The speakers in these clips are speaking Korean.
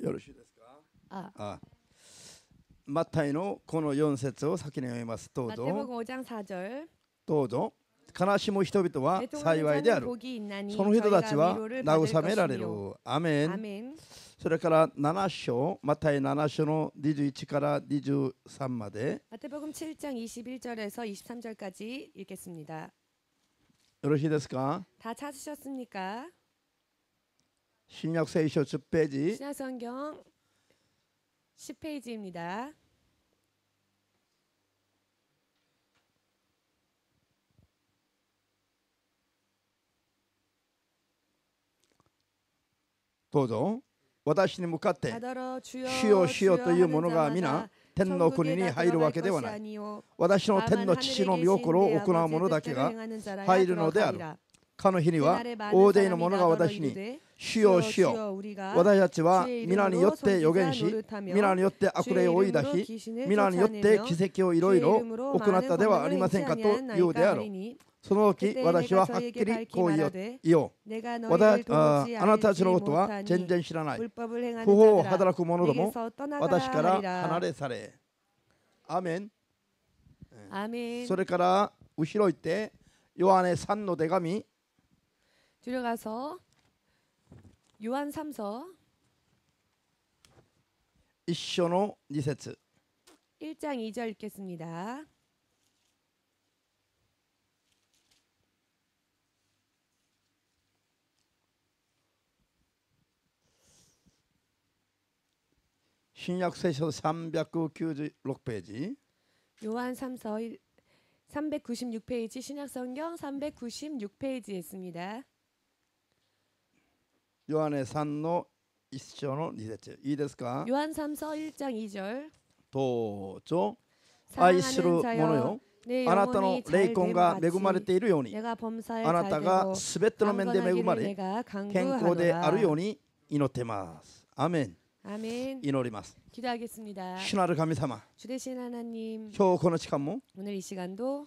よろしいですか。あ、マタイのこの4節を先に読みます。どう 마태복음 ぞ。 5장 4절. どうぞ。悲しむ人々は 애통하는 幸いであ 자는 る。 복이 있나니 その人たち 저희가 は 위로를 받을 慰められる。 것이며. アメン。 아멘. それから7章、マタイ7章の21から23まで。 마태복음 7장 21절에서 23절까지 읽겠습니다. よろしいですか。 다 찾으셨습니까? 新約聖書10ページ。 신약성경 10페이지입니다. どうぞ。私に向かって 다더러 主よ主よというものが皆天の国に入るわけではない。私の天の父の御心を行う者だけが入るのである。かの日には大勢の者が私に主よ主よ、私たちは皆によって預言し、皆によって悪霊を追い出し、皆によって奇跡をいろいろ行ったではありませんかと言うであろう。その時私ははっきりこう言おう。あなたたちのことは全然知らない。不法を働く者ども、私から離れ去れ。アメン。 아멘. それから後ろ行ってヨハネ3の手紙 들어가서 요한 3서 1章の2節 1장 2절 읽겠습니다. 신약聖書396ページ 요한 3서 396페이지 신약성경 396페이지에 있습니다. ヨハネ3の1章の2節いいですか。 요한 3서 1장 2절. どうぞ。愛する者よ、あなたの霊魂が恵まれているように、あなたがすべての面で恵まれ健康であるように祈っています。アメン。 아멘. 祈ります。 기도하겠습니다. 主なる神様、 주 되신 하나님, 今日この時間も 오늘 이 시간도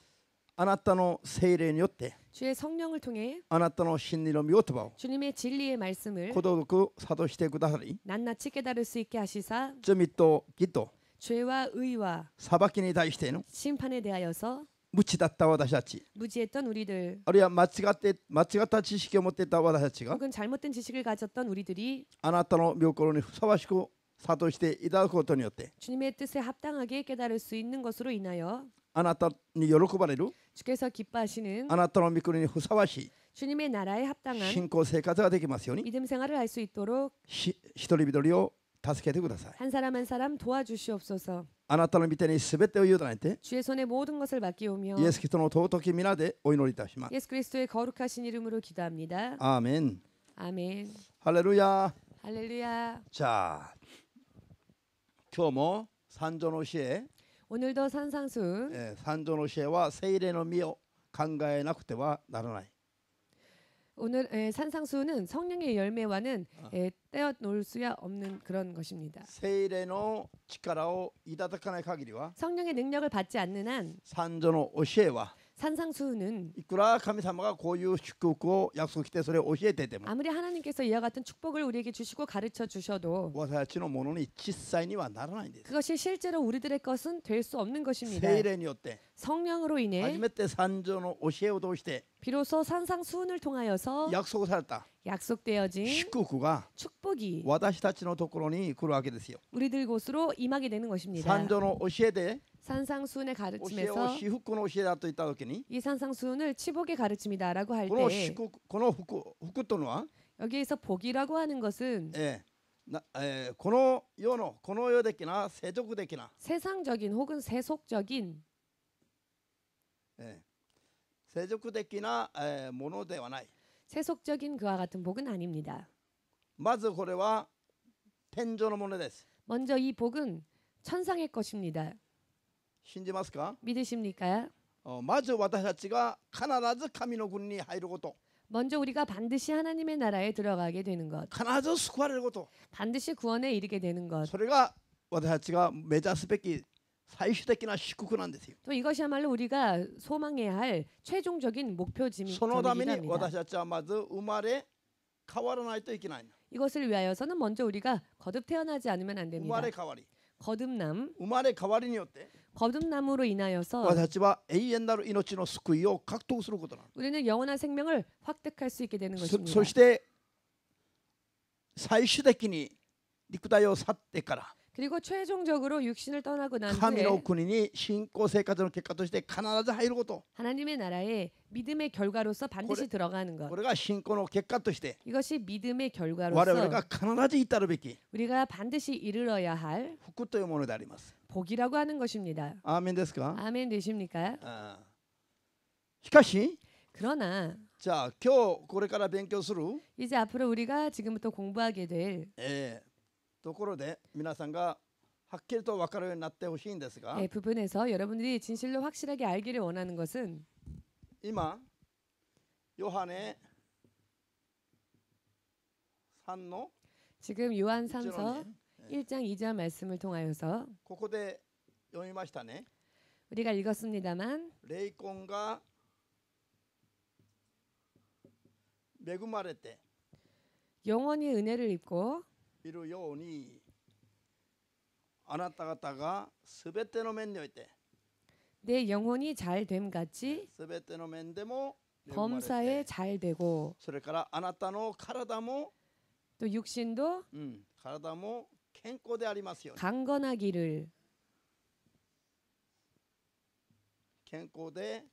あなたの聖霊によって 주의 성령을 통해 あなたの真理の御言葉を 주님의 진리의 말씀을 ことごく諭してくださり、 낱낱이 깨달을 수 있게 하시사 罪と義と 죄와 의와 裁きに対しての 심판에 대하여서 無知だった私たち、 무지했던 우리들, あるいは間違った知識を持っていた私たちが 혹은 잘못된 지식을 가졌던 우리들이 あなたの御心にふさわしく諭していただくことによって、 주님의 뜻에 합당하게 깨달을 수 있는 것으로 인하여 あなたに喜ばれる 주께서 기뻐하시는 あなたの御国にふさわしい 주님의 나라에 합당한 信仰生活ができますように、 믿음 생활을 할 수 있도록 一人一人を助けてください。 한 사람 한 사람 도와주시옵소서. あなたの御手にすべてを委ねて、 주의 손에 모든 것을 맡기오며 イエス・キリストの尊き皆でお祈りいたします。 예수 그리스도의 거룩하신 이름으로 기도합니다. アーメン。 아멘. ハレルヤ。 할렐루야. じゃあ今日も三条の教え、 오늘도 산상순 三条の教えは聖霊の実を考えなくてはならない。 오늘 산상수는 성령의 열매와는 떼어 놓을 수야 없는 그런 것입니다. 聖霊の力をいただかない限りは 성령의 능력을 받지 않는 한 三条の教えは 산상수는 いくら神様がこういう祝福を約束してそれを教えていても 아무리 하나님께서 이와 같은 축복을 우리에게 주시고 가르쳐 주셔도 私たちのものに実際にはならないんです。 그것이 실제로 우리들의 것은 될 수 없는 것입니다. 聖霊によって 성령으로 初 인해 めて三条の教えを通して 비로소 산상수훈을 통하여서 約束された 약속되어진 祝福が 축복이 私たちのところに来るわけですよ。 우리들 곳으로 임하게 되는 것입니다. 三条の教えで 산상수훈의 教えを 가르침에서 至福の教えだと言ったときに 이 산상수훈을 치복의 가르침이다라고 할 この 때 祝福この福というのは 여기에서 복이라고 하는 것은 この世的な世俗的な 세상적인 혹은 세속적인 世俗的なものではない。 세속적인 그와 같은 복은 아닙니다. まずこれは天上のものです。 먼저 이 복은 천상의 것입니다. 信じますか？ 믿으십니까? まず私たちが必ず神の国に入ること、 먼저 우리가 반드시 하나님의 나라에 들어가게 되는 것, 必ず救われること、 반드시 구원에 이르게 되는 것. それが私たちが目指すべき最終的な祝福なんですよ。 또 이것이야말로 우리가 소망해야 할 최종적인 そのために 목표점이기도 합니다. 私たちはまず生まれ変わらないといけない。 이것을 위하여서는 먼저 우리가 거듭 태어나지 않으면 안 生 됩니다. まれ変わり 거듭남, 生まれ変わりによって 거듭남으로 인하여서 私たちは永遠なる命の救いを獲得することなの。 우리는 영원한 생명을 획득할 수 있게 되는 そ 것입니다. そして最終的に肉体を去ってから 그리고 최종적으로 육신을 떠나고 난 神の 후에 国に信仰生活の結果として必ず入ること、 하나님의 나라에 믿음의 결과로서 반드시 들어가는 것. これが信仰の結果として 이것이 믿음의 我々 결과로서 が必ず至るべき 우리가 반드시 이르러야 할 福というものであります。 복이라고 하는 것입니다. アーメンですか？ 아멘 되십니까? あーしかし 그러나 じゃあ今日これから勉強する、 이제 앞으로 우리가 지금부터 공부하게 될 ところで皆さんがはっきりと分かるようになってほしいんですが、 부분에서 여러분들이 진실로 확실하게 알기를 원하는 것은 今ヨハネ3の 지금 요한 3서 1절 1장 2절 말씀을 통하여서 ここで読みましたね。 우리가 읽었습니다만 霊魂が恵まれて 영원히 은혜를 입고 いるように、あなた方がすべての面において 내 영혼이 잘 됨 같이 すべての面でも恵まれ 범사에 て、 잘 되고 それからあなたの体も、 또 육신도 体も健康でありますように、 강건하기를 健康で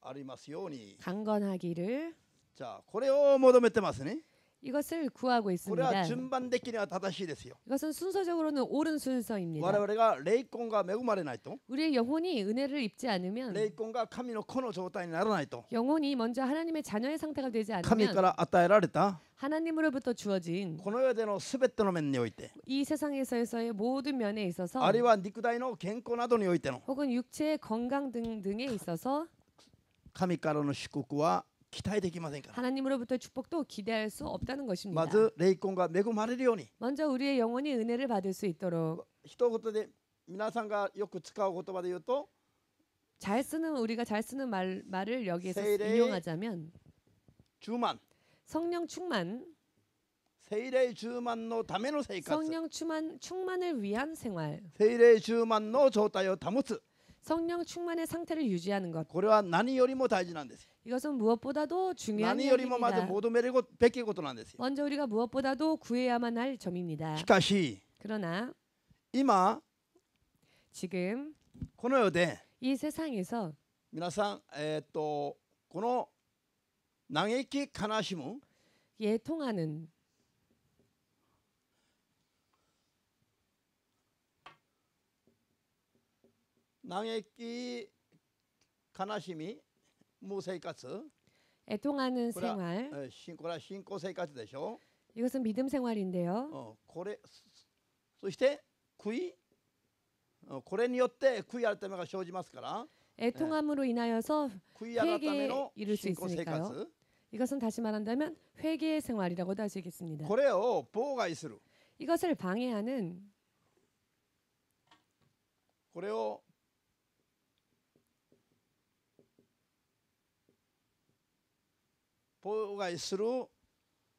ありますように。 강건하기를 じゃあこれを求めてますね。 이것을 구하고 これ 있습니다. は順番的には正しいですよ。 이것은 순서적으로는 옳은 순서입니다. 我々が霊魂が恵まれないと、 우리의 영혼이 은혜를 입지 않으면 霊魂が神の子の状態にならないと、 영혼이 먼저 하나님의 자녀의 상태가 되지 神か 않으면 ら与えられた 하나님으로부터 주어진 この世でのすべての面において、 이 세상에서의 모든 면에 있어서 あるいは肉体の健康などにおいての 혹은 육체의 건강 등등에 있어서 神からの祝福は期待できませんから、 하나님으로부터 축복도 기대할 수 없다는 것입니다. まず霊魂が恵まれるように、 먼저 우리의 영혼이 은혜를 받을 수 있도록 一言で皆さんがよく使う言葉で言うと、 우리가 잘 쓰는 말을 여기에서 세례 인용하자면 10万 성령 충만, 聖霊10万のための生活、 성령 충만을 위한 생활, 聖霊10万の状態を保つ、 성령 충만의 상태를 유지하는 것. これは何よりも大事なんです。 이것은 무엇보다도 중요한 何よりもまず 일입니다. 求めるべきことなんですよ。 먼저 우리가 무엇보다도 구해야만 할 점입니다. しかし 그러나 今 지금 この世で 이 세상에서 皆さん、この嘆き悲しむ 예통하는 嘆き悲しみ無生活、 애통하는 これは 생활, これは信仰生活でしょ。 이것은 믿음 생활인데요. これそして悔い、これによって悔い改めが生じますから、 애통함으로 인하여서 悔い改め 회개에 の 이룰 수 信仰生 있으니까요. 活、 이것은 다시 말한다면 회개의 생활이라고도 할 수 있겠습니다. これを妨害する、 이것을 방해하는 これを妨害する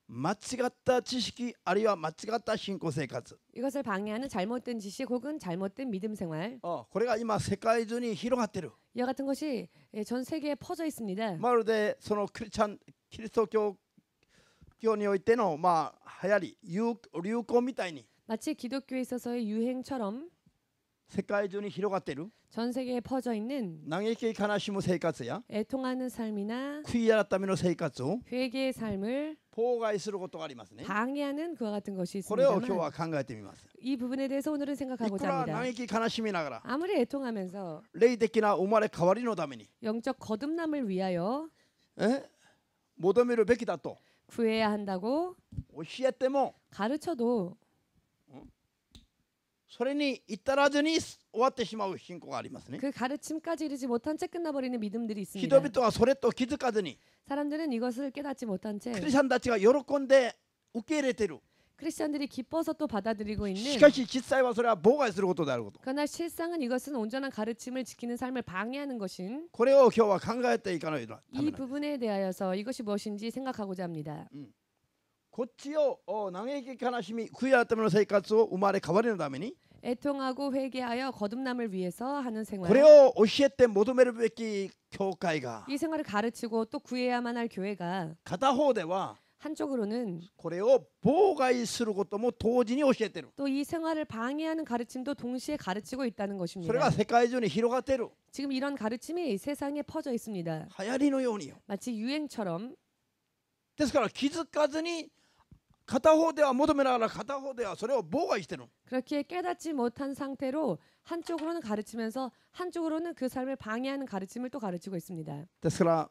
間違った知識、あるいは間違った信仰生活、 이것을 방해하는 잘못된 지식 혹은 잘못된 믿음 생활, これが今世界中に広がっている。 이와 같은 것이 전 세계에 퍼져 있습니다. まるでそのキリスト教においての流行り、流行みたいに 마치 기독교에 있어서의 유행처럼 世界中に広がっている。 전 세계에 퍼져 있는 嘆き悲しむ生活や 애통하는 삶이나 悔い改めの生活を 회개의 삶을 妨害することがありますね。 방해하는 그와 같은 것이 これを今日 있습니다만 は考えてみます。 이 부분에 대해서 오늘은 いく 생각하고자 ら 합니다. 嘆き悲しみながら 아무리 애통하면서 霊的な生まれ変わりのために 영적 거듭남을 위하여 求めるべきだと 구해야 한다고 教えても 가르쳐도 それに至らずに終わってしまう信仰がありますね。 그 가르침까지 이르지 못한 채 끝나버리는 믿음들이 人 있습니다. 々はそれと気づかずに 사람들은 이것을 깨닫지 못한 ク 채 リスチャンたちが喜んで受け入れている。 크리스천들이 기뻐서 또 받아들이고 し 있는 かし実際はそれは妨害することであること。 그러나 실상은 이것은 온전한 가르침을 지키는 삶을 방해하는 것인 これを今日は考えていかないとダメ 이 なんです。 부분에 대하여서 이것이 무엇인지 생각하고자 합니다. こっちを嘆き悲しみ悔い改めの生活を生まれ変わりのために 애통하고 회개하여 거듭남을 위해서 하는 こ 생활. れを教えて求めるべき教会が 이 생활을 가르치고 또 구해야만 할 교회가 片方では 한쪽으로는 これを妨害することも同時に教えている。 또 이 생활을 방해하는 가르침도 동시에 가르치고 있다는 それ 것입니다. が世界中に広がっている。 지금 이런 가르침이 세상에 퍼져 있습니다. 流行りのようによ。 마치 유행처럼. ですから気づかずに片方では求めながら片方ではそれを妨害している。 그렇게 깨닫지 못한 상태로 한쪽으로는 가르치면서 한쪽으로는 그 삶을 방해하는 가르침을 또 가르치고 있습니다. ですから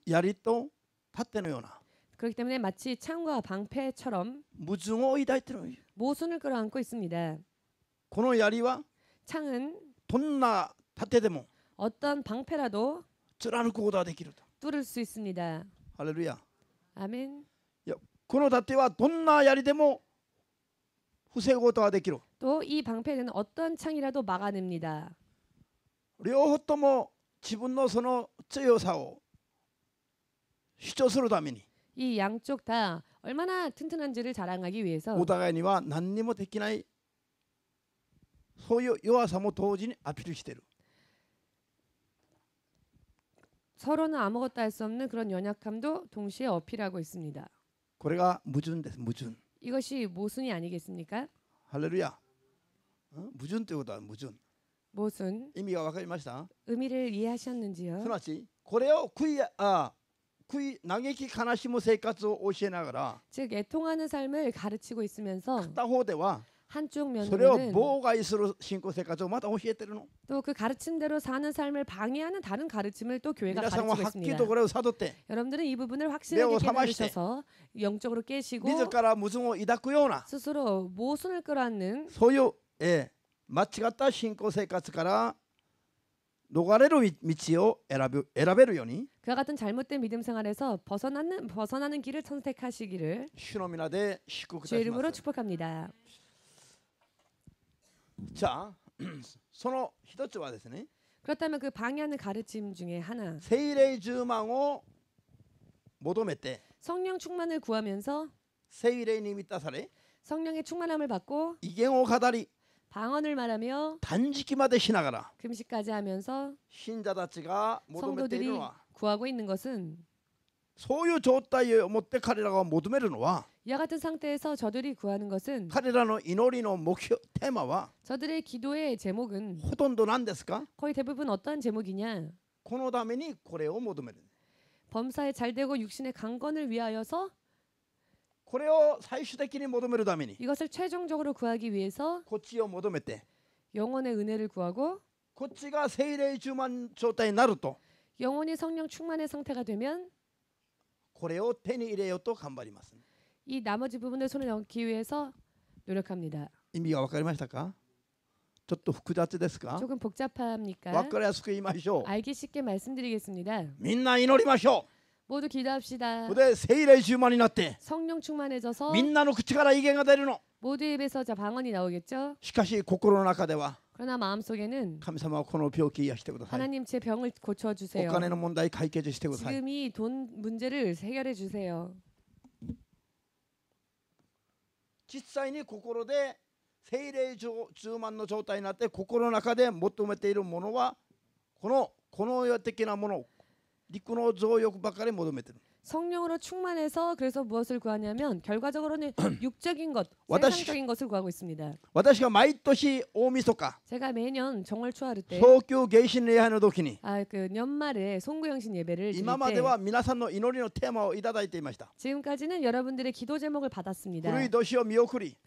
槍と盾のような 그렇기 때문에 마치 창과 방패처럼 矛盾を抱いている。 모순을 끌어안고 있습니다. この槍は 창은 どんな盾でも 어떤 방패라도 貫くことができると。 뚫을 수 있습니다. ハレルヤ。 아멘. この盾はどんな槍でも防ぐことができる。 또 이 방패는 어떤 창이라도 막아냅니다. 両方とも自分のその強さを主張するために 이 양쪽 다 얼마나 튼튼한지를 자랑하기 위해서 お互いには何にもできないそういう弱さも同時にアピールしている。 서로는 아무것도 할 수 없는 그런 연약함도 동시에 어필하고 있습니다. これが矛盾です。矛盾。 이것이 모순이 아니겠습니까? ハレルヤ。矛盾ということは矛盾。 모순. 意味が分かりました？ 의미를 이해하셨는지요? すなわちこれを嘆き悲しむ生活を教えながら 즉 애통하는 삶을 가르치고 있으면서 片方では 한쪽 それを 면으로는 妨害する信仰生活をまた教えてるの。 또 그 가르침대로 사는 삶을 방해하는 다른 가르침을 또 교회가 皆さんは 가르치고 はっきり 있습니다. とこれを悟って 여러분들은 이 부분을 확실하게 매우 사마시되 깨달으셔서 영적으로 깨시고 自ら矛盾を抱くような 스스로 모순을 끌어안는 そういう、間違った信仰生活から逃れる道を選べるように 그와 같은 잘못된 믿음 생활에서 벗어나는 길을 선택하시기를 主の皆で祝福いた 주의 しま 이름으로 す。 축복합니다. じゃあその一つはですね 그렇다면 그 방해하는 가르침 중에 하나 聖霊充満を求めて 성령 충만을 구하면서 聖霊に満たされ 성령의 충만함을 받고 威厳を語り 방언을 말하며 断食までしながら 금식까지 하면서 信者たちが求めている 성도들이 のは 구하고 있는 것은 そういう状態を持って彼らが求めるのは 이와 같은 상태에서 저들이 구하는 것은 彼らの祈りの目標テーマは 저들의 기도의 제목은 ほとんど何ですか？ 거의 대부분 어떠한 제목이냐 このためにこれを求める。 범사에 잘되고 육신의 강건을 위하여서 これを最終的に求めるために 이것을 최종적으로 구하기 위해서 こっちを求めて 영혼의 은혜를 구하고 こっちが聖霊充満状態になると 영혼이 성령 충만의 상태가 되면 これを手に入れようと頑張ります。 이 나머지 부분을 손에 넣기 위해서 노력합니다. 意味が分かりましたか？ちょっと複雑ですか？ 조금 복잡합니까? 分かりやすく言いましょう。 알기 쉽게 말씀드리겠습니다. みんな祈りましょ 모두 기도합시다. う。で聖霊充満になって 성령 충만해져서 みんなの口から威厳が出るの。 모두의 입에서 자 방언이 나오겠죠. しかし心の中では 그러나 마음속에는 神様はこの病気癒してください。 하나님 제 병을 お 고쳐주세요. 金の問題解決してください。 지금 이 돈 문제를 해결해 주세요. 実際に心で聖霊充満の状態になって心の中で求めているものはこの世的なもの、陸の情欲ばかり求めている。 성령으로 충만해서 그래서 무엇을 구하냐면 결과적으로는 육적인 것, 와다시- 세상적인 것을 구하고 있습니다. 私が毎年大晦日 제가 매년 정월 초하루 때 早急迎神礼拝の時に 그 연말에 송구영신 예배를 드릴 今まで 때 は皆さんの祈りのテーマをいただいていました。 지금까지는 여러분들의 기도 제목을 받았습니다. 古い年を見送り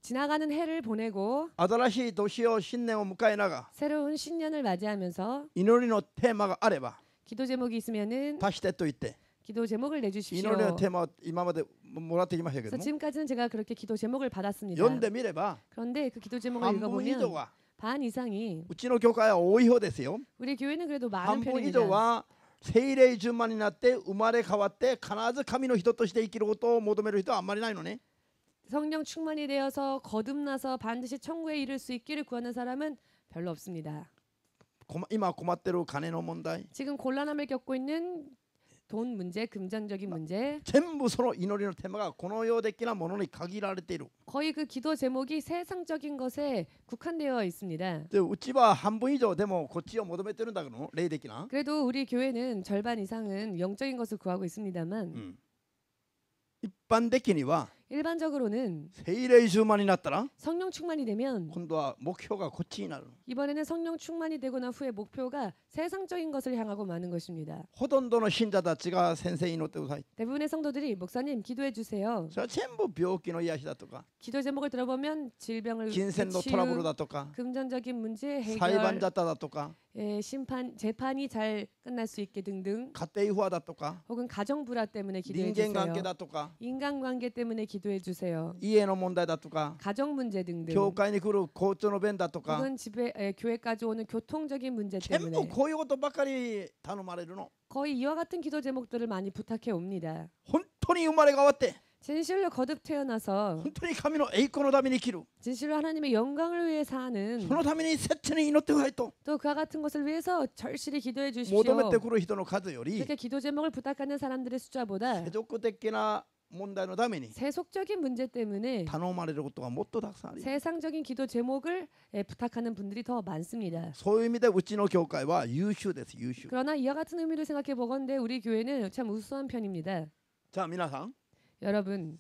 지나가는 해를 보내고 新しい年を新年を迎えながら 새로운 신년을 맞이하면서 祈りのテーマがあれば 기도 제목이 있으면은 足してと言って 기도 제목을 내주십시오. 祈りのテーマを今までもらってきましたけど 그래서 も 지금까지는 제가 그렇게 기도 제목을 받았습니다. 読んでみれば 그런데 그 기도 제목을 半分以上 읽어보면 は 반 이상이 うちの教会は多い方ですよ。 우리 교회는 그래도 많은 半分以 편입니다. 上は聖霊順番になって生まれ変わって必ず神の人として生きることを求める人はあんまりないのね。 성령 충만이 되어서 거듭나서 반드시 천국에 이를 수 있기를 구하는 사람은 별로 없습니다. 今困ってる金の問題、 지금 곤란함을 겪고 있는 돈 문제, 금전적인 문제. 全部その祈りのテーマがこの世的なものに限られている。 거의 그 기도 제목이 세상적인 것에 국한되어 있습니다. でうちは半分以上でもこっちを求めてるんだけど霊的な。 그래도 우리 교회는 절반 이상은 영적인 것을 구하고 있습니다만 一般的には 일반적으로는 聖霊充満になったら 성령 충만이 되면 今度は目標がこっちになる。 이번에는 성령 충만이 되고 난 후에 목표가 세상적인 것을 향하고 마는 것입니다. ほとんどの信者たちが先生に祈ってください。 대부분의 성도들이 목사님 기도해 주세요. それは全部病気の癒しだとか 기도 제목을 들어보면 질병을 金銭のトラブル 치유, だとか 금전적인 문제 裁判 해결, 沙汰だとか 심판 재판이 잘 끝날 수 있게 등등 家庭不和だとか 혹은 가정 불화 때문에 人 기도해 間関係 주세요. だとか 인간관계 때문에 기도해 주세요. 家の問題だとか 가정 문제 등등 教会に来る交通の便だとか 혹은 집에 교회까지 오는 교통적인 문제 全部 때문에 こういうことばかり頼まれるの。 거의 이와 같은 기도 제목들을 많이 부탁해 옵니다. 本当に生まれ変わって 진실로 거듭 태어나서 本当に神の栄光のために生きる 진실로 하나님의 영광을 위해 사는 そのために切に祈ってくださいと 또 그와 같은 것을 위해서 절실히 기도해 求 주십시오. めてくる人の数より 그렇게 기도 제목을 부탁하는 사람들의 숫자보다 世俗的な問題のために 세속적인 문제 때문에 頼まれることがもっとたくさんある。 세상적인 기도 제목을 부탁하는 분들이 더 많습니다. そういう意味でうちの教会は優秀です。優秀。 그러나 이와 같은 의미로 생각해 보건대 우리 교회는 참 우수한 편입니다. じゃあ皆さん 여러분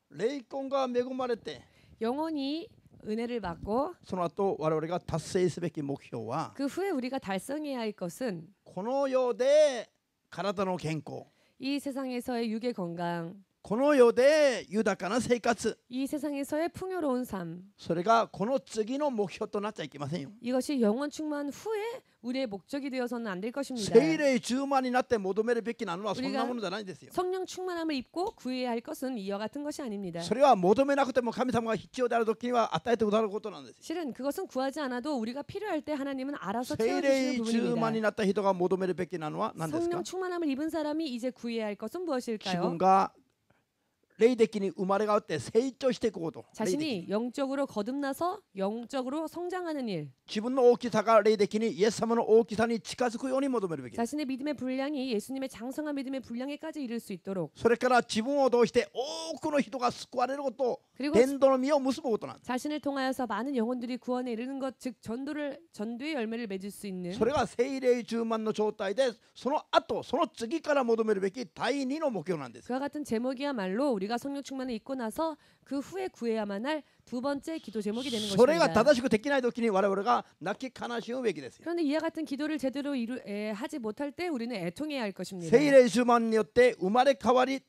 霊魂が恵まれて 영원히 은혜를 받고 その後我々が達成すべき目標は 그 후에 우리가 달성해야 할 것은 この世で体の健康 이 세상에서의 육의 건강, この世で豊かな生活 이 세상에서의 풍요로운 삶, それがこの次の目標となっちゃいけませんよ。 이것이 영원 충만 후에 우리의 목적이 되어서는 안 될 것입니다. 聖霊充満になって求めるべきなのはそんなものじゃないんですよ。 성령 충만함을 입고 구해야 할 것은 이와 같은 것이 아닙니다. それは求めなくても神様が必要である時には与えてくださることなんですよ。 실은 그것은 구하지 않아도 우리가 필요할 때 하나님은 알아서 聖 채워주시는 霊充満に 부분입니다. なった人が求めるべきなのは何ですか？ 성령 충만함을 입은 사람이 이제 구해야 할 것은 自 무엇일까요? 分が霊的に生まれ変わって成長していくこと。 자신이 영적으로 거듭나서 영적으로 성장하는 일, 自分の大きさが霊的にイエス様の大きさに近づくように求めるべき。 자신의 믿음의 분량이 예수님의 장성한 믿음의 분량에까지 이를 수 있도록 それから自分を通して多くの人が救われることを 그리고 伝道の実を結ぶことなんです。 자신을 통하여서 많은 영혼들이 구원에 이르는 것, 즉 전도의 열매를 맺을 수 있는 それが聖霊充満の状態でその後その次から求めるべき第二の目標なんです。 그와 같은 제목이야말로 우리가 성령 충만을 입고 나서 그 후에 구해야만 할 두 번째 기도 제목이 되는 それが 것입니다. 正しくできない時に我々が泣き悲しむべきですよ。 그런데 이와 같은 기도를 제대로 하지 못할 때 우리는 애통해야 할 것입니다. 聖霊充満によって生まれ変わり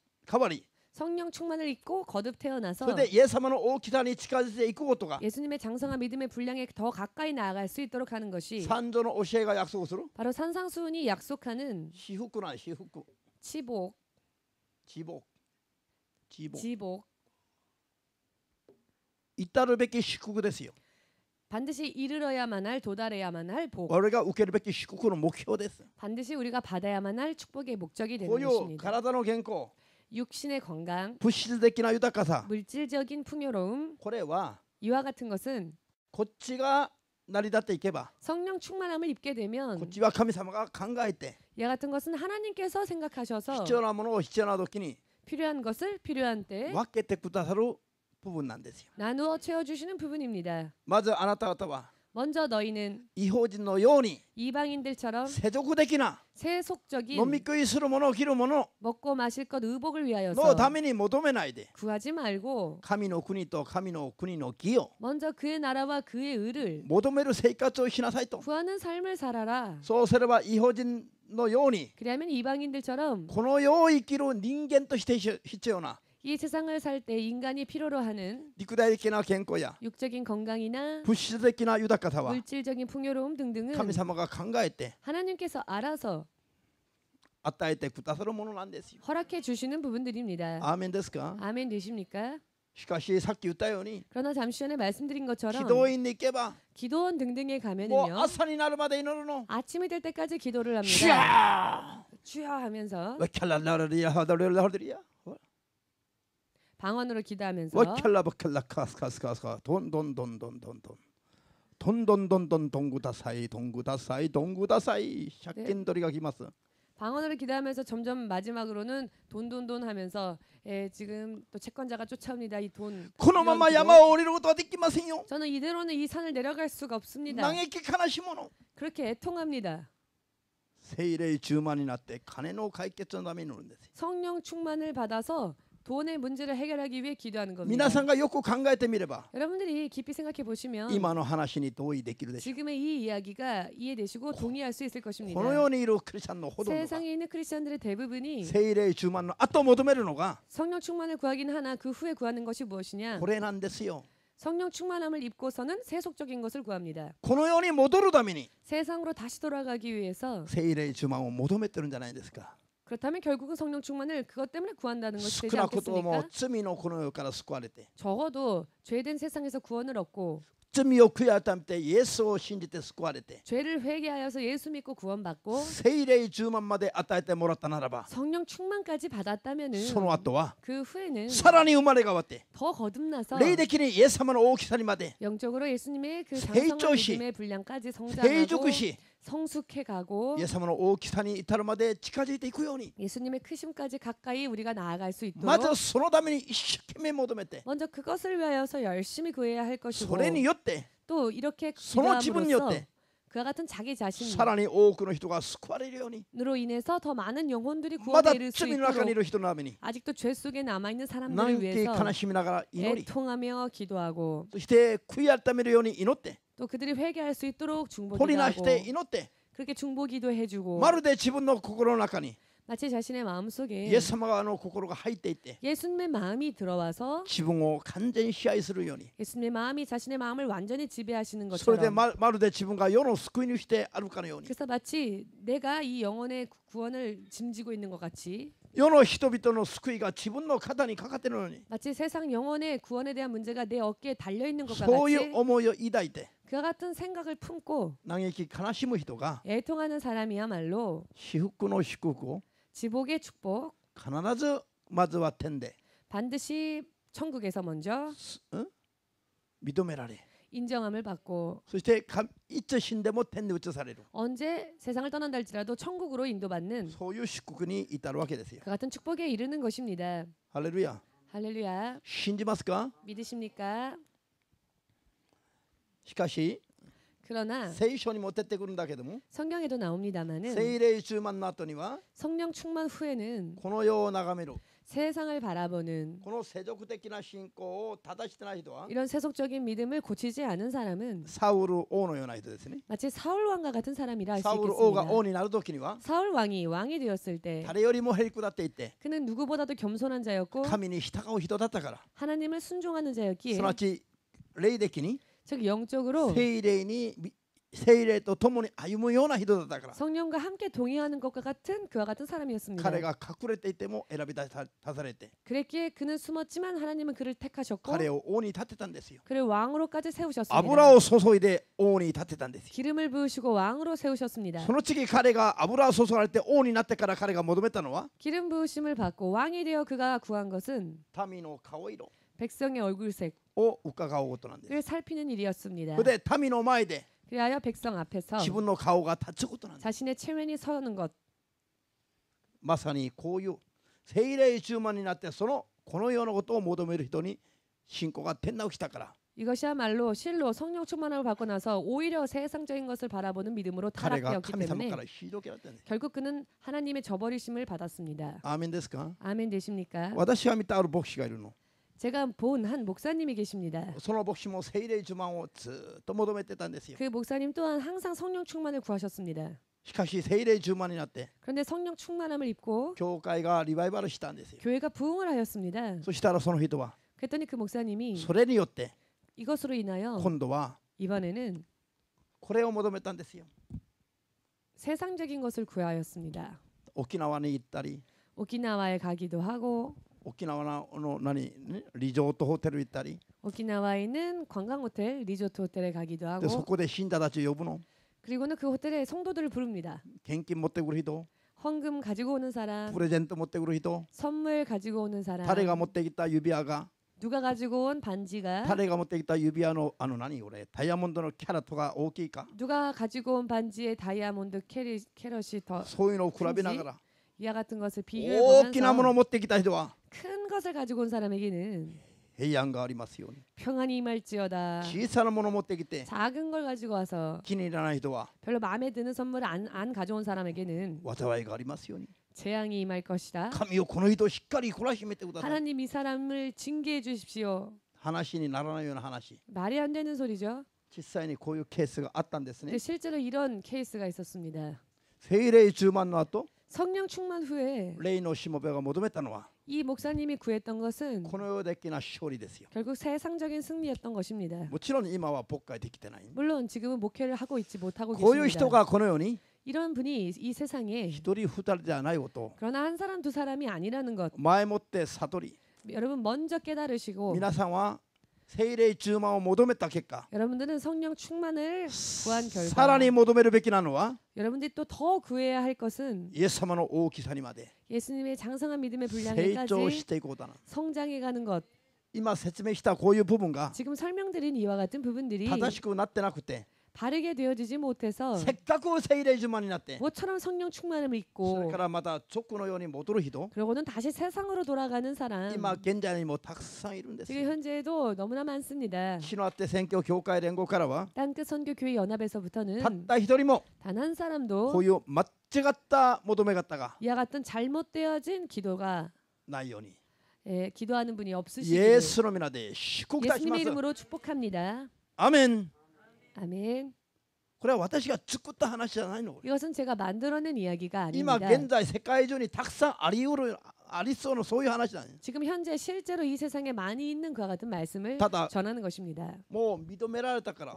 성령 충만을 입고 거듭 そ 태어나서 れでイエス様の大きさに近づいていくことが 예수님의 장성한 믿음의 분량에 더 가까이 나아갈 수 있도록 하는 것이 三女の教えが約束する 바로 산상수훈이 약속하는 至福なん至福 치복, 地복地복 지복, 至るべき祝福ですよ。 반드시 이르러야만 할 도달해야만 할 복, 我々が受けるべき祝福の目標です。 반드시 우리가 받아야만 할 축복의 목적이 こう 되는 いう 것입니다. 体の健康 육신의 건강, 物質的な豊かさ 물질적인 풍요로움, これは 이와 같은 것은 こっちが成り立っていけば 성령 충만함을 입게 こっ 되면 ちは神様が考えて 이와 같은 것은 하나님께서 생각하셔서 必要なものを必要な時に 필요한 것을 필요한 때에 分けてくださる部分なんですよ。 나누어 채워주시는 부분입니다. まずあなた方は 먼저 너희는 異邦人のように 이방인들처럼 世俗的な 세속적인 飲み食いするものを着るもの 먹고 마실 것 의복을 の 위하여서 ために求めないで 구하지 말고 神の国と神の国の義を 먼저 그의 나라와 그의 의를 求める生活をしなさいと。 구하는 삶을 살아라. そうすれば異邦人のように 그리하면 이방인들처럼 この世を生きる人間として必要な 이 세상을 살 때 인간이 필요로 하는 肉体的な健康や 육적인 건강이나 物質的な豊かさは 물질적인 풍요로움 등등은 神様が考えて 하나님께서 알아서 与えてくださるものなんですよ。 허락해 주시는 부분들입니다. アーメンですか？ 아멘 되십니까? しかしさっき言ったように 그러나 잠시 전에 말씀드린 祈 것처럼 祷院に行けば 기도원 등등에 もう 가면은요 朝になるまで祈るの。 아침이 될 때까지 기도를 シ 합니다. ャー 주여 하면서 와켈라라리야 하더리야 방언으로 기도하면서 와켈라바켈라 카스카스카스카 돈돈돈돈돈돈 돈돈돈돈 동구다사이 동구다사이 동구다사이 샤켄도리가 기마스. 방언으로 기도하면서 점점 마지막으로는 돈돈돈 하면서 지금 또 채권자가 쫓아옵니다. 이 돈. 코노마마 야마 오리로 것도 어디끼마세요. 저는 이대로는 이 산을 내려갈 수가 없습니다. 낭에키 카나시모노. 그렇게 애통합니다. 세일의 주만이 났대 카네노 가이케전담이 노는데. 성령 충만을 받아서 돈의 문제를 해결하기 위해 기도하는 겁니다. 미나상가 요코 강가에때 미래봐. 여러분들이 깊이 생각해 보시면 이마노 하나신이 도이 되기로 되죠. 지금의 이 이야기가 이해되시고 동의할 수 있을 것입니다. 고노요니로 크리스찬노 호도노가 세상에 있는 크리스천들의 대부분이 세일의 주만노 아또 모도메르노가 성령 충만을 구하긴 하나 그 후에 구하는 것이 무엇이냐? 고레난데스요. 성령 충만함을 입고서는 세속적인 것을 구합니다. 고노요니 모도르다미니 세상으로 다시 돌아가기 위해서 세일의 주만을 모도메뜨는じゃないですか. 그렇다면 결국은 성령 충만을 그것 때문에 구한다는 것이 되지 少なくとも 않겠습니까? 罪のこの世から救われて 적어도 죄된 세상에서 구원을 얻고 罪を悔い改めてイエスを信じて救われて 죄를 회개하여서 예수 믿고 구원받고 聖霊10万まで与えてもらったならば 성령 충만까지 받았다면은 その後は 그 후에는 さらに生まれ変わって 더 거듭나서 霊的にイエス様の大きさにまで 영적으로 예수님의 그成長 장성한し 믿음의 분량까지 成 성장하고 熟し 성숙해가고 イエス様の大きさに至るまで近づいていくように 예수님의 크심까지 가까이 우리가 나아갈 수 ま 있도록 ずそのために一生懸命求めて 먼저 그것을 위하여서 열심히 구해야 할 そ 것이고 れによって 또 이렇게 その自分によっ 기도함으로써 て 그와 같은 자기 さ 자신으로 らに多くの人が救われるように 인해서 더 많은 영혼들이 まだ 구원에 이를 수 罪の中にい 있도록 る人のために 아직도 죄 속에 남아있는 何 사람들을 気 위해서 悲しみながら祈り 애통하며 기도하고 そして悔い改めるように祈って 또 그들이 회개할 수 있도록 取りなし 중보기도하고 て祈って 그렇게 중보기도 해주고 まるで自分の心の中に 마치 자신의 마음속에 イエス様の心が入っていって 예수님의 마음이 들어와서 自分を完全に支配するように 예수님의 마음이 자신의 마음을 완전히 지배하시는 それで 것처럼 まるで自分が世の救い主であるかのように 그래서 마치 내가 이 영혼의 구원을 짐지고 있는 것 같이 世の人々の救いが自分の肩にかかっているのに 마치 세상 영혼의 구원에 대한 문제가 내 어깨에 달려 있는 것과 そうい 같이 う思いを抱いて 그와 같은 생각을 품고 嘆き悲しむ人が 애통하는 사람이야말로 至福の祝福を 지복의 축복 必ずまずは天で 반드시 천국에서 먼저 認められ 인정함을 받고 そしていつ死んでも天に移される 언제 세상을 떠난다 할지라도 천국으로 인도받는 そういう祝福に至るわけですよ 그 같은 축복에 이르는 것입니다. ハレルヤ 할렐루야. 信じますか 믿으십니까? しかし 그러나 聖書に持ってってくるんだけども 성경에도 나옵니다마는 聖霊充満の後には 성령 충만 후에는 この世を眺める 세상을 바라보는 この世俗的な信仰を正してない人は 이런 세속적인 믿음을 고치지 않은 사람은 サウル王のような人ですね 마치 사울 왕과 같은 사람이라 할 수 サウル王が 있겠습니다. 王になる時には 사울 왕이 되었을 때 誰よりもへりくだっていって 그는 누구보다도 겸손한 자였고 神に従う人だったから 하나님을 순종하는 자였기에 すなわち霊的に 즉 영적으로 聖霊と共に歩むような人だったから 성령과 함께 동의하는 것과 같은 그와 같은 사람이었습니다. 彼が隠れていても選び出されて 그랬기에 그는 숨었지만 하나님은 그를 택하셨고 彼を王に立てたんですよ 그를 왕으로까지 세우셨습니다. 油を注いで王に立てたんですよ 기름을 부으시고 왕으로 세우셨습니다. その次彼が油を注がれて王になってから彼が求めたのは 기름 부으심을 받고 왕이 되어 그가 구한 것은 民の顔色 백성의 얼굴색 を伺うことなんです 을 살피는 일이었습니다. それで民の前で 그리하여 백성 앞에서 自分の顔が立つことなんです 자신의 체면이 서는 것 まさにこういう聖霊充満になってこのようなことを求める人に信仰が天直きたから 이것이야말로 실로 성령 충만을 받고 나서 오히려 세상적인 것을 바라보는 믿음으로 彼が 타락되었기 神様 때문에 から退けられたんです 결국 그는 하나님의 저버리심을 받았습니다. アーメンですか 아멘 되십니까? 私が見たある牧師がいるの 제가 본 한 목사님이 계십니다. その牧師も聖霊充満をずっと求めてたんですよ 그 목사님 또한 항상 성령 충만을 구하셨습니다. しかし聖霊充満になって 그런데 성령 충만함을 입고 教会がリバイバルしたんですよ 교회가 부흥을 하였습니다. そしたらその人は 그랬더니 그 목사님이 それによって 이것으로 인하여 今度は 이번에는 これを求めたんですよ 세상적인 것을 구하였습니다. 沖縄に行ったり 오키나와에 가기도 하고 沖縄のリゾートホテル行ったり 오키나와에 있는 관광 호텔, 리조트 호텔에 가기도 でそ 하고 こで死んだたちを呼ぶの 그리고는 그 호텔에 성도들을 부릅니다. 献金持ってくる人 헌금 가지고 오는 사람, プレゼント持ってくる人 선물 가지고 오는 사람, 彼が持ってきた指輪が 누가 가지고 온 반지가 誰が持ってきた指輪の何これダイヤモンドのキャラットが大きいか 누가 가지고 온 반지의 다이아몬드 캐럿이 더 そういうのを比べながら 이와 같은 것을 비교해 大きなものを 보면서 持ってきた人は 큰 것을 가지고 온 사람에게는 平安がありますように 평안이 임할지어다. 小さなものを持ってきて 작은 걸 가지고 와서 気に入らない人は 별로 마음에 드는 선물을 안 가져온 사람에게는 災いがありますように 재앙이 임할 것이다. 神よこの人をしっかり懲らしめてください 하나님 이 사람을 징계해 주십시오. 話にならないような話 말이 안 되는 소리죠. 実際にこういうケースがあったんですね 근데 실제로 이런 케이스가 있었습니다. 聖霊充満の後 성령 충만 후에 霊のしもべが求めたのは 이 목사님이 구했던 것은 この世的な勝利ですよ 결국 세상적인 승리였던 것입니다. もちろん今は牧会できてない 물론 지금은 목회를 하고 있지 못하고 こういう人 계십니다. がこの世に 이런 분이 이 세상에 一人二人じゃないことを 그러나 한 사람 두 사람이 아니라는 것 前もって悟り 여러분 먼저 깨달으시고 皆さんは聖霊充満を求めた結果 여러분들은 성령 충만을 구한 さら 결과 に求めるべきなのは 여러분들이 또 더 구해야 할 것은 イエス様の大きさにまで 예수님의 장성한 믿음의 成 분량에까지 長していくことだ 성장해 가는 것. 今説明したこういう部分が 지금 설명드린 이와 같은 부분들이 正しくなってなくて 바르게 되어지지 못해서 せっかく聖霊充満になって 모처럼 성령 충만을 それ 믿고 からまた俗のように戻る人 그러고는 다시 세상으로 돌아가는 사람 今現在にもたくさんいるんです 지금 현재에도 너무나 많습니다. 日のあって宣教協会連合からは 땅끝 선교교회 たっ 연합에서부터는 た一人も 단 한 こ 사람도 ういう間違った求め方が 이와 같은 잘못되어진 기도가 ないように 기도하는 분이 イエ 없으시기를 スの皆で祝福いたしま 예수님의 す 이름으로 축복합니다. アメン 아멘. これは私が作った話じゃないの 이것은 제가 만들어낸 이야기가 今 아닙니다. 現在世界中にたくさんありそうなそういう話だね 지금 현재 실제로 이 세상에 많이 있는 그와 같은 말씀을 따다. 전하는 것입니다. もう認められたから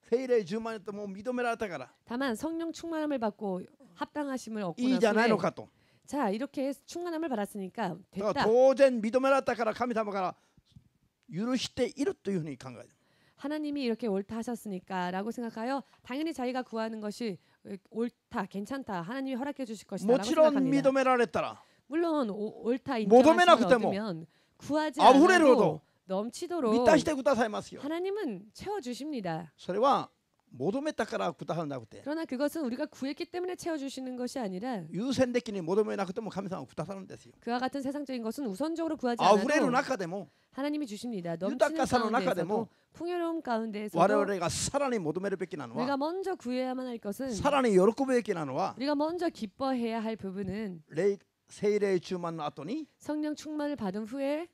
聖霊10万円ともう認められたから 다만 성령 충만함을 받고 합당하심을 얻고 いいじゃないの 나서 かと 자 이렇게 충만함을 받았으니까 だから 됐다. 当然認められたから神様から許しているというふうに考える 하나님이 이렇게 옳다 하셨으니까라고 생각하여 당연히 자기가 구하는 것이 옳다, 괜찮다, 하나님이 허락해 주실 も 것이다라고 ちろん 생각합니다. 認められたら 물론 옳다 求めなく 인정하심을 ても 얻으면 구하지 溢れるほ 않아도 ど 넘치도록 満たしてくださいますよ 하나님은 채워 주십니다. それは求めたからくださるんじゃなくて 그러나 그것은 우리가 구했기 때문에 채워 주시는 것이 아니라 優先的に求めなくても神様はくださるんですよ 그와 같은 세상적인 것은 우선적으로 구하지 溢れる 않아도 中でも 하나님이 주십니다. 넘치는 豊かさの中でも 가운데에서도 풍요로움 我 가운데에서도 々がさらに求めるべきなの 우리가 は 먼저 구해야만 할 것은 さらに喜ぶべきなのは 우리가 먼저 기뻐해야 할 부분은 聖霊充満の後に 성령 충만을 받은 후에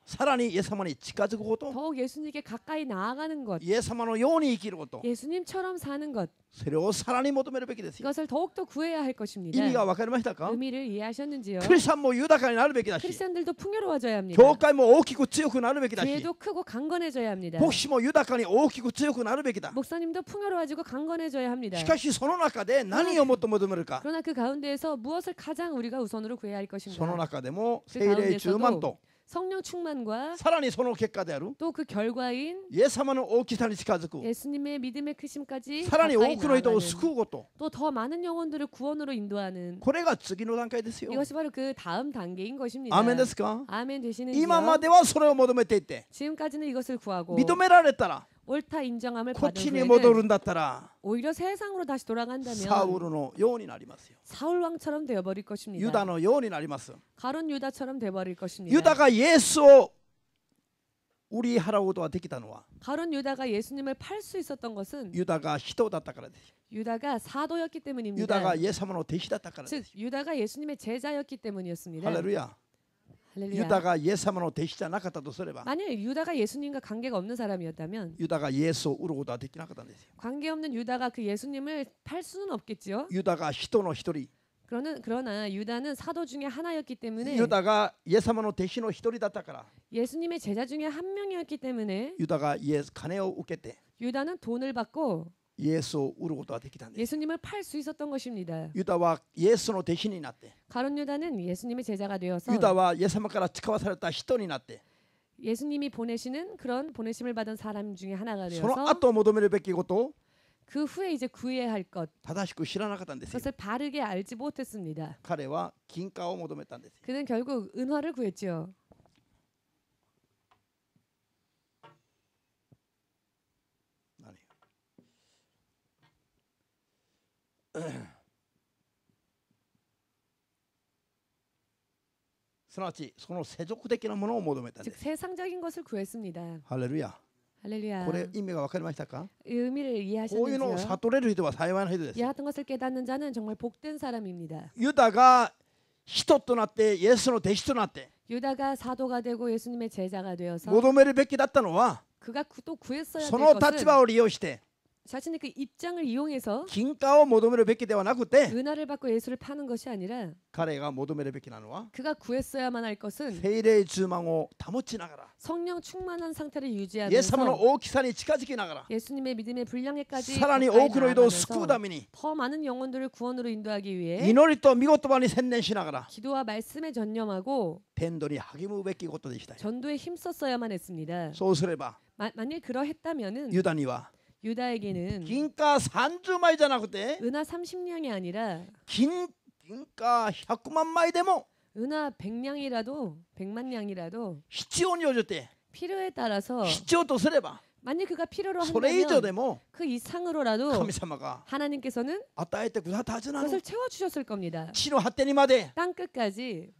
さらにイエス様に近づくこと 더욱 예수님께 가까이 나아가는 것, イエス様のように生きること 예수님처럼 사는 것, それをさらに求めるべきですよ 이것을 더욱더 구해야 할 意 것입니다. 味が分かりましたか 의미를 이해하셨는지요? クリスチャンも豊かになるべきだし 크리스천들도 풍요로워져야 합니다. 教会も大きく強くなるべきだし 교회도 크고 강건해져야 합니다. 牧師も豊かに大きく強くなるべきだ 목사님도 풍요로워지고 강건해져야 합니다. しかしその中で何をもっと求めるか 그러나 그 가운데에서 무엇을 가장 우리가 우선으로 구해야 할 その 것인가? 中でも聖霊充満と 성령 충만과 さらにその結果である 또 그 결과인 イエス様の大きさに近づく 예수님의 믿음의 크심까지 さらに多 가까이 くの人を 나아가는 救うこと 또 더 많은 영혼들을 구원으로 인도하는 これが次の段階ですよ 이것이 바로 그 다음 단계인 것입니다. アーメンですか 아멘 되시는지요? 今まではそれを求めていて 지금까지는 이것을 구하고 認められたら 옳다 인정함을 こっ 받은 ちに戻 후에는 るんだったら 오히려 세상으로 다시 サウ 돌아간다면 ルのようになりますよ 사울 왕처럼 되어버릴 ユダ 것입니다. のようになります 가론 유다처럼 되어버릴 것입니다. ユダがイエスを売り払うことができたのは 가론 유다가 예수님을 팔 수 있었던 것은 ユダが人だったからです 유다가 사도였기 ユダ 때문입니다. がイエス様の弟子だったからで 즉 す 유다가 예수님의 제자였기 때문이었습니다. ハレルヤ 할렐루야. ユダがイエス様の弟子じゃなかったとすれば 만약 유다가 예수님과 관계가 없는 사람이었다면 ユダがイエスを売ることはできなかったんですよ 관계없는 유다가 그 예수님을 팔 수는 없겠지요. ユダが人の一人 그러나 유다는 사도 중에 하나였기 때문에 ユダがイエス様の弟子の一人だったから 예수님의 제자 중에 한 명이었기 때문에 ユダがイエス金を受けて 유다는 돈을 받고 イエスを売ることができたんです 예수님을 팔 수 있었던 것입니다. ユダはイエスの弟子になって 가론 유다는 예수님의 제자가 되어서 ユダはイエス様から使わされた人になって 예수님이 보내시는 그런 보내심을 받은 사람 중에 하나가 その 되어서 後求めるべきことを 그 후에 이제 구해야 할 것 正しく知らなかったんですよ 그것을 바르게 알지 못했습니다. 彼は金貨を求めたんですよ 그는 결국 은화를 구했죠. すなわちその世俗的なものを求めたんで 즉 す。 세상적인 것을 구했습니다. ハレルヤ。 할렐루야. これ意味が分かりましたか？ 의미를 こういうのを 이해하셨는지요? 悟れる人は幸いな人です。 이 같은 것을 깨닫는 자는 정말 복된 사람입니다. ユダが人となってイエスの弟子となって 유다가 사도가 되고 예수님의 제자가 되어서 求めるべきだったのは 그가 또 구했어야 そ 될 の 것은 立場を利用して 자신의 그 입장을 이용해서 金貨を求めるべきではなくて 은하를 받고 예수를 파는 것이 아니라 彼が求めるべきなのは 그가 구했어야만 할 것은 聖霊充満を保ちながら 성령 충만한 상태를 イエス様の 유지하면서 大きさに近づきながら 예수님의 믿음의 분량에까지 さらに 가까이 多くの人を救う 나아가면서 ために 더 많은 영혼들을 구원으로 인도하기 위해 祈りと御言葉に専念しながら 기도와 말씀에 전념하고 伝道に励むべきことでした。 전도에 힘썼어야만 했습니다. そうすれば 만일 그러했다면은 ユダには 유다에게는 金貨30枚じゃなくて 은하 30냥이 아니라 金貨100万枚でも 은하 100냥이라도 100만 냥이라도 必要に応じて 필요에 따라서 必要とすれば 만일 그가 필요로 それ以上で 한다면 も 그 이상으로라도 神様が 하나님께서는 与えてくださったはずなの。 그것을 채워주셨을 겁니다. 地の果てにまで 땅 끝까지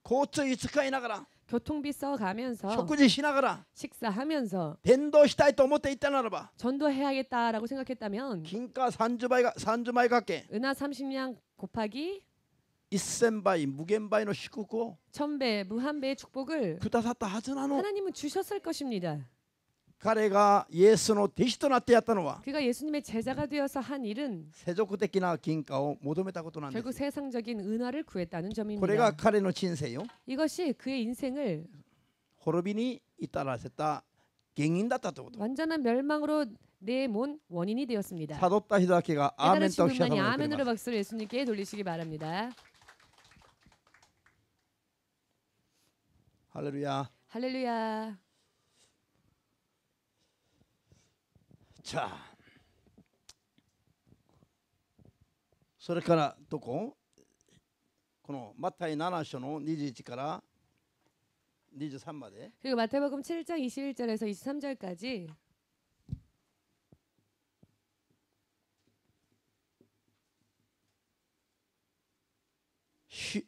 交通費使いながら 교통비 써가면서 食事しながら 식사하면서 伝道したいと思っていたならば 전도해야겠다라고 생각했다면 金貨30枚かけ 은하 30냥 곱하기 1000倍無限倍の祝福を 1000배 무한배의 축복을 くださったはずなの。 하나님은 주셨을 것입니다. 彼がイエスの弟子となってやったのは 그가 예수님의 제자가 되어서 한 일은 世俗的な金貨を求めたことなんで 결국 す。 세상적인 은화를 구했다는 これが 점입니다. 彼の人生よ 이것이 그의 인생을 滅びに至らせた原因だったということ。 완전한 멸망으로 내몬 원인이 되었습니다. 悟った人だけがアーメン 깨달으신 とおっしゃる 분만이 のを 아멘으로 くれます。 박수를 예수님께 돌리시기 바랍니다. ハレルヤ。 할렐루야. 자, それからどこ？このマタイ7章の21から23まで 그리고 마태복음 7장 21절에서 23절까지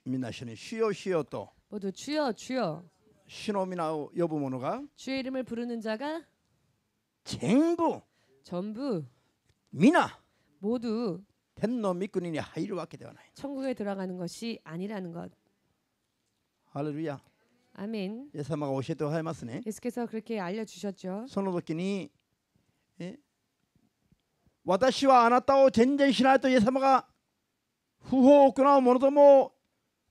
みんな一緒に主よ主よと 모두 주여 주여 主の皆を呼ぶ者が 주의 이름을 부르는 자가 全部 전부 皆 모두 天の御国に入るわけではない。 천국에 들어가는 것이 아니라는 것. ハレルヤ。 아멘. イエス様が教えておられますね。 예수께서 그렇게 알려주셨죠. その時に私はあなたを全然しないとイエス様が不法を行う者どもを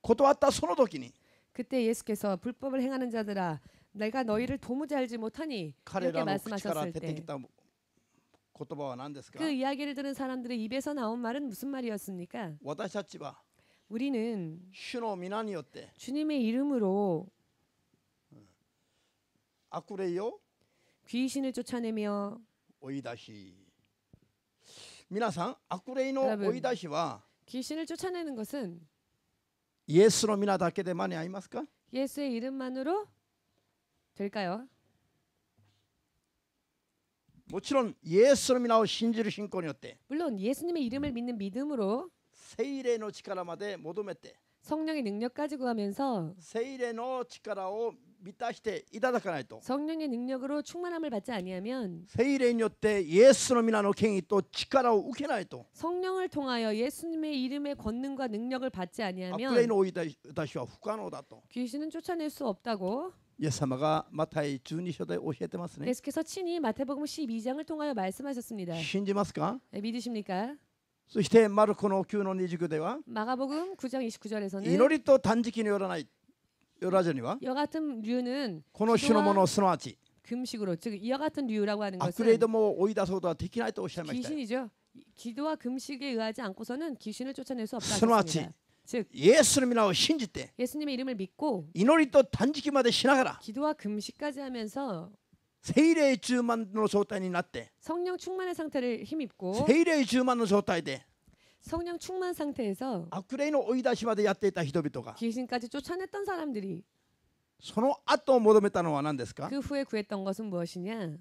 断ったその時に 그때 예수께서 불법을 행하는 자들아 내가 너희를 도무지 알지 못하니 이렇게 彼らの口から 말씀하셨을 出て 때 きた言葉は何ですか？ 그 이야기를 들은 사람들의 입에서 나온 말은 무슨 말이었습니까? 私たちは 우리는 主の皆によって 주님의 이름으로 悪霊を 귀신을 쫓아내며 追い出し、皆さん悪霊の 여러분 追い出しは 귀신을 쫓아내는 것은 イエスの皆だけで間に合いますか？ 예수의 이름만으로 될까요? もちろんイエスの皆を信じる信仰によって 물론 예수님의 이름을 믿는 믿음으로 聖霊の力まで求めて 성령의 능력까지 구하면서 聖霊の力を満たしていただかないと 성령의 능력으로 충만함을 받지 아니하면 聖霊によってイエスの皆の権威と力を受けないと 성령을 통하여 예수님의 이름의 권능과 능력을 받지 悪霊 아니하면 の追い出しは不可能だと 귀신은 쫓아낼 수 없다고 イエス様がマタイ12章で教えてますね。 예수께서 친히 마태복음 12장을 통하여 말씀하셨습니다. 信じますか？ 네, 믿으십니까? そしてマルコの9の29では 마가복음 9장 29절에서는 祈りと断食によらずには 이와 같은 류는 この種のものすなわち 금식으로 즉 이와 같은 류라고 하는 悪霊 것은 どもを追い出すことはできないとおっしゃいました。 귀신이죠. 기도와 금식에 의하지 않고서는 귀신을 쫓아낼 수 없다 すなわち 했습니다. 즉 イエスの皆を信じて 예수님의 이름을 믿고 祈りと断食までしながら 기도와 금식까지 하면서 聖霊充満の状態になって 성령 충만의 상태를 힘입고 聖霊充満の状態で 성령 충만 상태에서 悪霊の追い出しまでやっていた人々が 귀신까지 쫓아냈던 사람들이 その後を求めたのは何ですか？ 그 후에 구했던 것은 무엇이냐?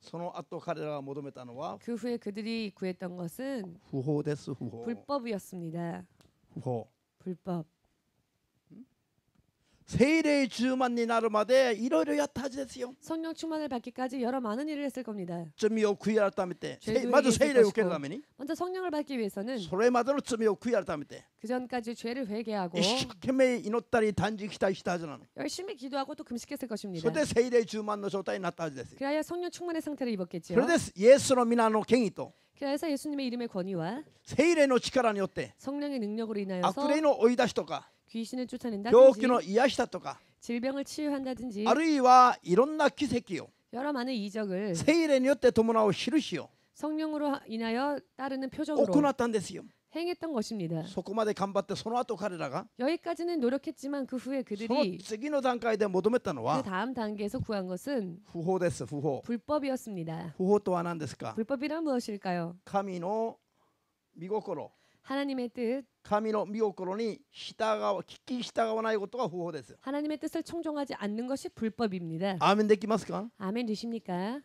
その後彼らが求めたのは 그 후에 그들이 구했던 것은 不法です。不法。 불법이었습니다. 不法。 불법. 聖霊充満になるまでいろいろやったはずですよ。 성령 충만을 받기까지 여러 많은 일을 했을 겁니다. 罪を悔い改めて、 죄도 まず聖霊を受ける 것이고 ために、 먼저 성령을 받기 위해서는 それまでの罪を悔い改めて、 그 전까지 죄를 회개하고 一生懸命祈ったり断食したりしたはずなの。 열심히 기도하고 또 금식했을 そ 것입니다. れで聖霊充満の状態になったはずですよ。 그래야 성령 충만의 상태를 そ 입었겠지요. れでイエスの皆の権威と 그래서 예수님의 이름의 권위와 聖霊の力によって 성령의 능력으로 悪 인하여서 霊の追い出しとか 귀신을 病 쫓아낸다든지 気の癒したとか 질병을 치유한다든지 あるいはいろんな奇跡を 여러 많은 이적을 聖霊によって伴う印を 성령으로 인하여 따르는 行 표적으로 ったんですよ。 행했던 것입니다. そこまで頑張ってその後彼らが 여기까지는 노력했지만 그 후에 その 그들이 次の段階で求めたの 그 は 다음 단계에서 구한 것은 不法です。不法。 불법이었습니다. 不法とは何ですか。 불법이란 무엇일까요? 神の御心、 하나님의 뜻, 神の御心に聞き従わないことが不法です。 하나님의 뜻을 청종하지 않는 것이 불법입니다. アーメンできますか。 아멘 되십니까?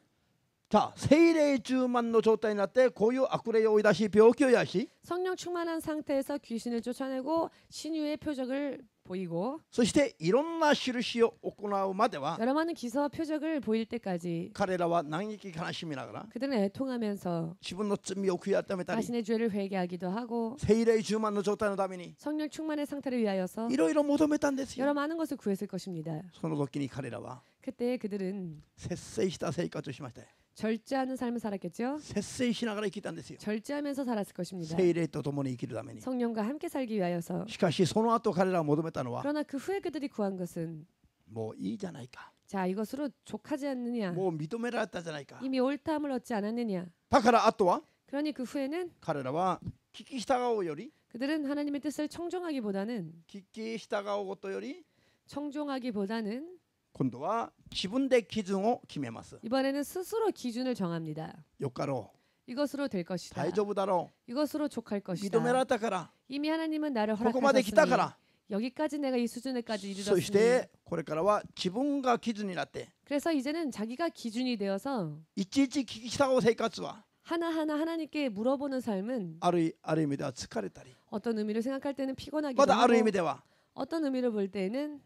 さあ、聖霊充満の状態になってこういう悪霊を追い出し病気を癒し 성령 충만한 상태에서 귀신을 쫓아내고 신유의 표적을 보이고 そしていろんな印を行うまでは 여러 많은 기사와 표적을 보일 때까지 彼らは嘆き悲しみながら 그들은 애통하면서 自分の罪を悔い改めたり 자신의 죄를 회개하기도 하고 聖霊充満の状態のために 성령 충만의 상태를 위하여서 いろいろ求めたんですよ。 여러 많은 것을 구했을 것입니다. その時に彼らは 그때 그들은 節制した生活をしましたよ。 절제하는 삶을 살았겠죠. 節制しながら生きたんですよ。 절제하면서 살았을 것입니다. 聖霊と共に生きるために。 성령과 함께 살기 위하여서. しかしその後彼らが求めたのは 그러나 그 후에 그들이 구한 것은 もういいじゃないか。 자 이것으로 족하지 않느냐. もう認められたじゃないか。 이미 옳다함을 얻지 않았느냐. だからあとは 그러니 그 후에는 彼らは聞き従うより 그들은 하나님의 뜻을 청종하기보다는 聞き従うことより 청종하기보다는 今度は自分で基準を決めます。 이번에는 스스로 기준을 정합니다. よかろ 이것으로 될 う。 것이다. 大丈夫だろ 이것으로 족할 う。 것이다. 認められたから。 이미 하나님은 나를 ここまで来たか 허락하셨으니 ら。 여기까지 내가 이 수준에까지 そし 이르렀으니 てこれからは自分が基準になって 그래서 이제는 자기가 기준이 되어서 いちいち聞き従う生活は 하나하나 하나님께 물어보는 삶은 ある意味では疲れたり 어떤 의미로 생각할 때는 ま 피곤하기도 だある意 하고 味では 어떤 의미로 볼 때는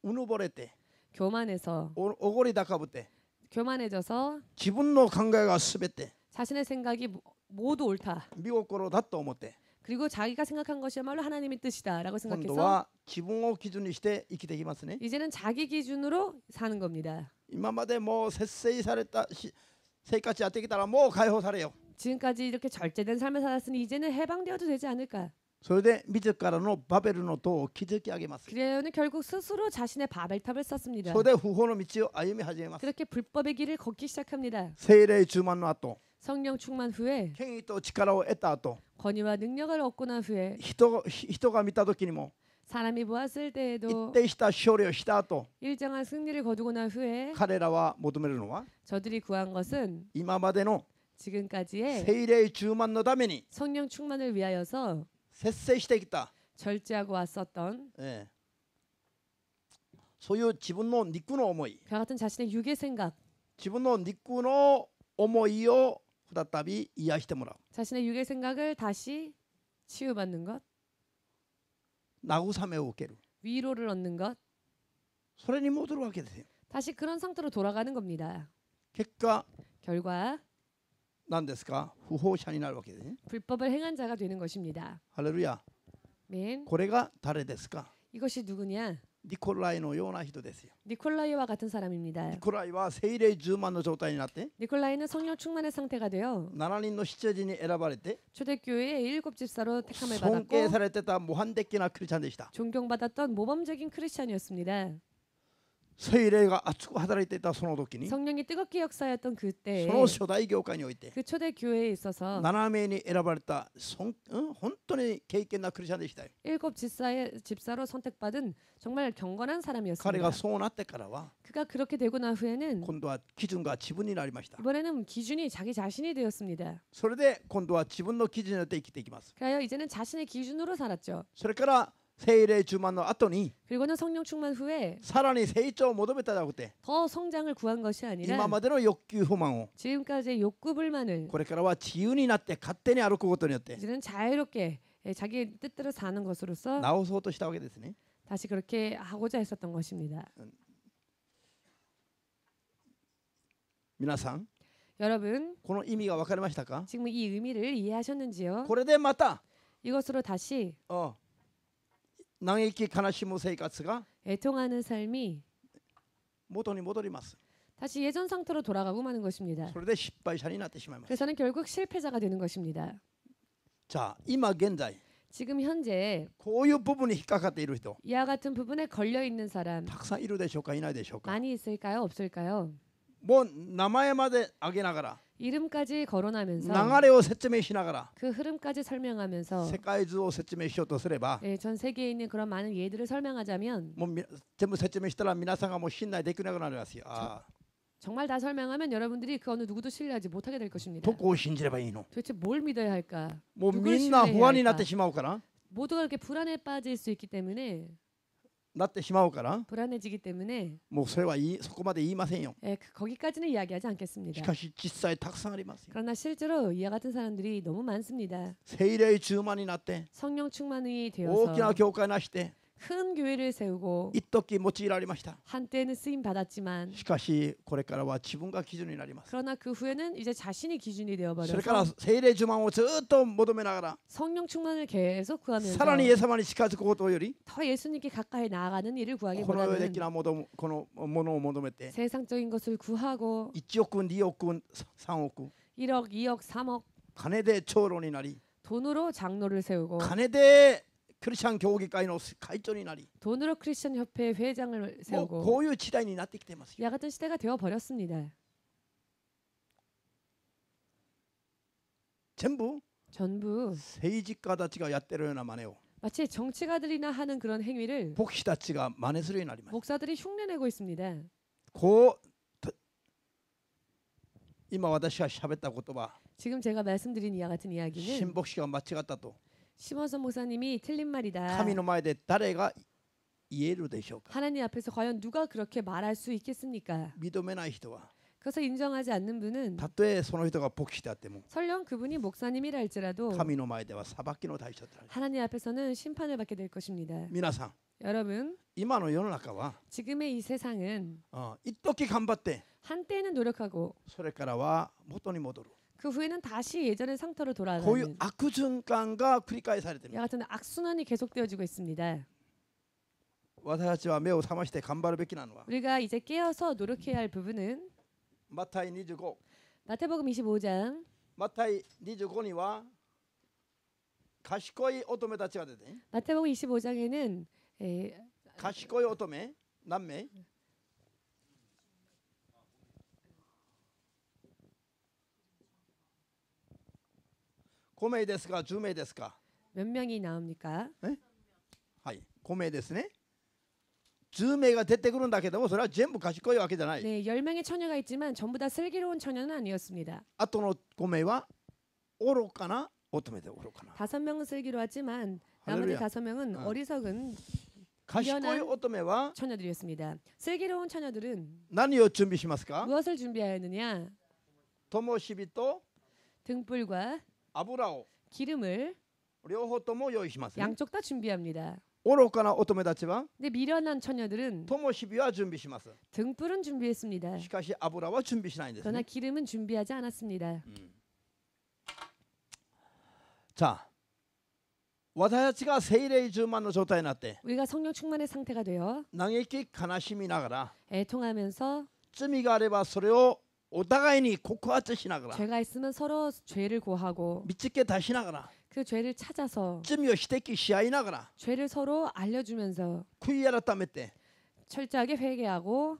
うぬぼれて 교만해서 おごり高ぶって 교만해져서 自分の考えが全て 자신의 생각이 모두 옳다. 見心だと思って 그리고 자기가 생각한 것이야말로 하나님의 뜻이다라고 今度 생각해서 は自分を基準にして生きていきますね。 이제는 자기 기준으로 사는 겁니다. 今までもう節制された生活やってきたらもう解放されよ。 지금까지 이렇게 절제된 삶을 살았으니 이제는 해방되어도 되지 않을까. それで自らのバベルの塔を築き上げます。 그래요는 결국 스스로 자신의 바벨탑을 쌓습니다. それで不法の道を歩み始めます。 그렇게 불법의 길을 걷기 시작합니다. 聖霊充満の後、 성령 충만 후에 権威と力を得た後、 권위와 능력을 얻고 난 후에 人が見た時にも 사람이 보았을 一 때에도 定した勝利をした後、 일정한 승리를 거두고 난 후에 彼らは求めるのは 저들이 구한 것은 今までの 지금까지의 聖霊充満のために 성령 충만을 위하여서 節制してきた、 절제하고 왔었던 そういう自分の肉の思い、 그와 같은 자신의 육의 생각, 自分の肉の思いを再び癒してもらう。 자신의 육의 생각을 다시 치유받는 것, 慰めを受ける。 위로를 얻는 것, それに戻るわけですよ。 다시 그런 상태로 돌아가는 겁니다. 結果 결과 何ですか。不法者になるわけですね。 불법을 행한 자가 되는 것입니다. ハレルヤ。 맨, これが誰ですか。 이것이 누구냐? ニコライのような人ですよ。 니콜라이와 같은 사람입니다. ニコライは聖霊充満の状態になって 니콜라이는 성령 충만의 상태가 되어 7人の執事に選ばれて 초대교회의 7 집사로 택함을 尊敬 받았고 されてた模範的なクリスチャンでした。 존경받았던 모범적인 크리스찬이었습니다. 聖霊が熱く働いていたその時に、そ 성령이 뜨겁게 역사였던 그때에 の初代教会において 그 초대교회에 있어서 7名に選ばれた本当に敬虔なクリスチャンでしたよ。 7 집사로 선택받은 정말 경건한 彼 사람이었습니다. がそうなってからは 그가 그렇게 되고 난 후에는 今度は基準が自分になりました。 이번에는 기준이 자기 자신이 되었습니다. それで今度は自分の基準によって生きていきます。 그래요 이제는 자신의 기준으로 살았죠. それから聖霊充満の後に 그리고는 성령 충만 후에 さらに成長を求めたじゃなくて 더 성장을 구한 것이 今 아니라 までの欲求不満を 지금까지의 욕구 불만을 これからは自由になって勝手に歩くことによって 이제는 자유롭게 자기 뜻대로 사는 것으로서 直そうとしたわけですね。 다시 그렇게 하고자 했었던 것입니다. 皆さん 여러분 この意味が分かりましたか？ 지금 이 의미를 이해하셨는지요? これでまた 이것으로 다시 嘆き悲しむ生活が 애통하는 삶이 元に戻ります。 다시 예전 상태로 돌아가고 마는 것입니다. それで失敗者になってしまいます。 그래서는 결국 실패자가 되는 것입니다. じゃあ今現在 지금 현재 こういう部分に引っかかっている人 이와 같은 부분에 걸려 있는 사람 たくさんいるでしょうかいないでしょうか？ 많이 있을까요? 없을까요? もう名前まで挙げながら 이름까지 거론하면서 流れを説明しながら 그 흐름까지 설명하면서 世界図を説明しようとすれば 전 세계에 있는 그런 많은 예들을 설명하자면 もう全部説明したら皆さんがもう信頼できなくなりますよ。정말 다 설명하면 여러분들이 그 어느 누구도 신뢰하지 못하게 될 것입니다. どこを信じればいいの？ 도대체 뭘 믿어야 할까? もう 누구를 みんな 신뢰해야 不安になって 할까? しまうから 모두가 그렇게 불안에 빠질 수 있기 때문에 なってしまうから 불안해지기 때문에 もうそれはいいそこまで言いませんよ。 거기까지는 이야기하지 し 않겠습니다. かし実際たくさんありますよ。 그러나 실제로 이와 같은 사람들이 너무 많습니다. 聖霊充満になって 성령 충만이 大きな 되어서 教会なして 큰 교회를 세우고 一時用いられました。 한때는 쓰임 받았지만 しかしこれからは自分が基準になります。 그러나 그 후에는 이제 자신이 기준이 それから 되어버려서 聖霊充満をずっと求めながら 성령 충만을 계속 구하면서 さらにイエス様に近づくことより 더 예수님께 가까이 나아가는 일을 この世 구하기보다는 的なものこのものを求めて 세상적인 것을 구하고 1億2億3億 1억, 2억, 3억 金で長老になり 돈으로 장로를 세우고 金でクリスチャン協議会の会長になり 돈으로 크리스천 협회 회장을 もう 세우고 こういう時代になってきていますよ。 이와 같은 시대가 되어 버렸습니다. 全部 전부 政治家たちがやってるような真似を 마치 정치가들이나 하는 그런 행위를 牧師たちが真似するようになります。 목사들이 흉내내고 있습니다. こう今私が喋った言葉 지금 제가 말씀드린 이와 같은 新 이야기는 牧師が間違ったと 심원선 목사님이 틀린 말이다. 神の前で誰が言えるでしょうか？ 하나님 앞에서 과연 누가 그렇게 말할 수 있겠습니까? 認めない人は 그래서 인정하지 않는 분은 たとえその人が牧師であっても 설령 그분이 목사님이라 할지라도 神の前では裁きの対象となる。 하나님 앞에서는 심판을 받게 될 것입니다. 皆さん 여러분, 今の世の中は 지금의 이 세상은 一時頑張って 한때는 노력하고 それからは元に戻る 그 후에는 다시 예전의 상태로 こういう 돌아가는 悪循環が繰り返されている。 이와 같은 악순환이 계속되어지고 있습니다. 私たちは目を覚まして頑張るべきなのは 우리가 이제 깨어서 노력해야 할 부분은 マタイ25 마태복음 25장 マタイ25には賢い乙女たちが出て、 마태복음 25장에는 賢い乙女何名？5名ですか10名ですか？ 몇 명이 나옵니까? はい、5名ですね。10名が出てくるんだけどもそれは全部賢いわけじゃない。 네, 10명의 처녀가 있지만 전부 다 슬기로운 처녀는 아니었습니다. あとの5名は愚かな乙女で愚かな。 5명은 슬기로웠지만 나머지 할렐루야. 5명은 어리석은 賢い乙女は 처녀들이었습니다. 슬기로운 처녀들은 何を準備しますか？ 무엇을 준비하였느냐? 灯火と 등불과 油を 기름을 両方とも用意します、ね。 양쪽 다 준비합니다. 愚かな乙女たちは 근데 미련한 처녀들은 灯火は準備します。 등불은 준비했습니다. しかし油は準備しないんです、 그러나 ね。 기름은 준비하지 않았습니다. さあ、私たちが聖霊充満の状態になって 우리가 성령 충만의 상태가 되어 嘆き悲しみながら 애통하면서 罪があればそれをお互いに告発しながら 죄가 있으면 서로 죄를 고하고 見つけ出しながら 그 죄를 찾아서 罪を指摘し合いながら 죄를 서로 알려주면서 悔い改めて 철저하게 회개하고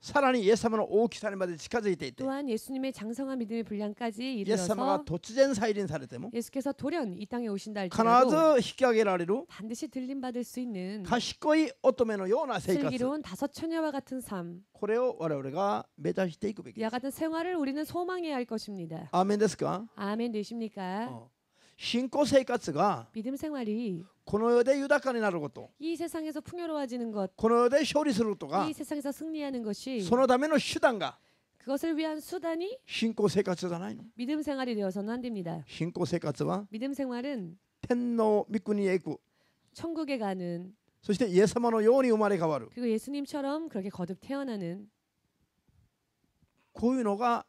さらにイエス様の大きさにまで近づいていて 또한 예수님의 장성한 믿음의 분량까지 イエス様が 이르러서 突然再臨されても 예수께서 돌연 이 땅에 오신다 必ず 할지라도 引き上げられる 반드시 들림받을 수 있는 賢い乙女のような生活 슬기로운 다섯 처녀와 같은 삶, これを我々が目指していくべきで 이와 す。 같은 생활을 우리는 소망해야 할 것입니다. アーメンですか？ 아멘 되십니까? 信仰生活が 믿음 생활이 この世で豊かになること、 이 세상에서 풍요로워지는 것, この世で勝利することが 이 세상에서 승리하는 것이 そのための手段が 그것을 위한 수단이 信仰生活じゃないの。 믿음 생활이 되어서는 안 됩니다. 信仰生活は 믿음 생활은 天の御国へ行く、 천국에 가는, そしてイエス様のように生まれ変わる、 그리고 예수님처럼 그렇게 거듭 태어나는 こういうのが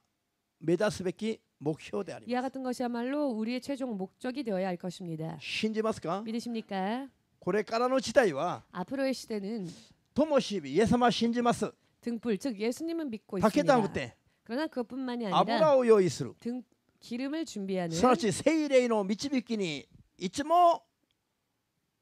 目指すべき目標であり 이와 ます。 같은 것이야말로 우리의 최종 목적이 되어야 할 것입니다. 信じますか？ 믿으십니까? これからの時代は 앞으로의 시대는 灯火、イエス様信じます。 등불, 즉 예수님은 믿고 だけじゃなく 있습니다. て 그러나 그것뿐만이 아니라 油を用意する。 기름을 준비하는, すなわち聖霊の導きにいつも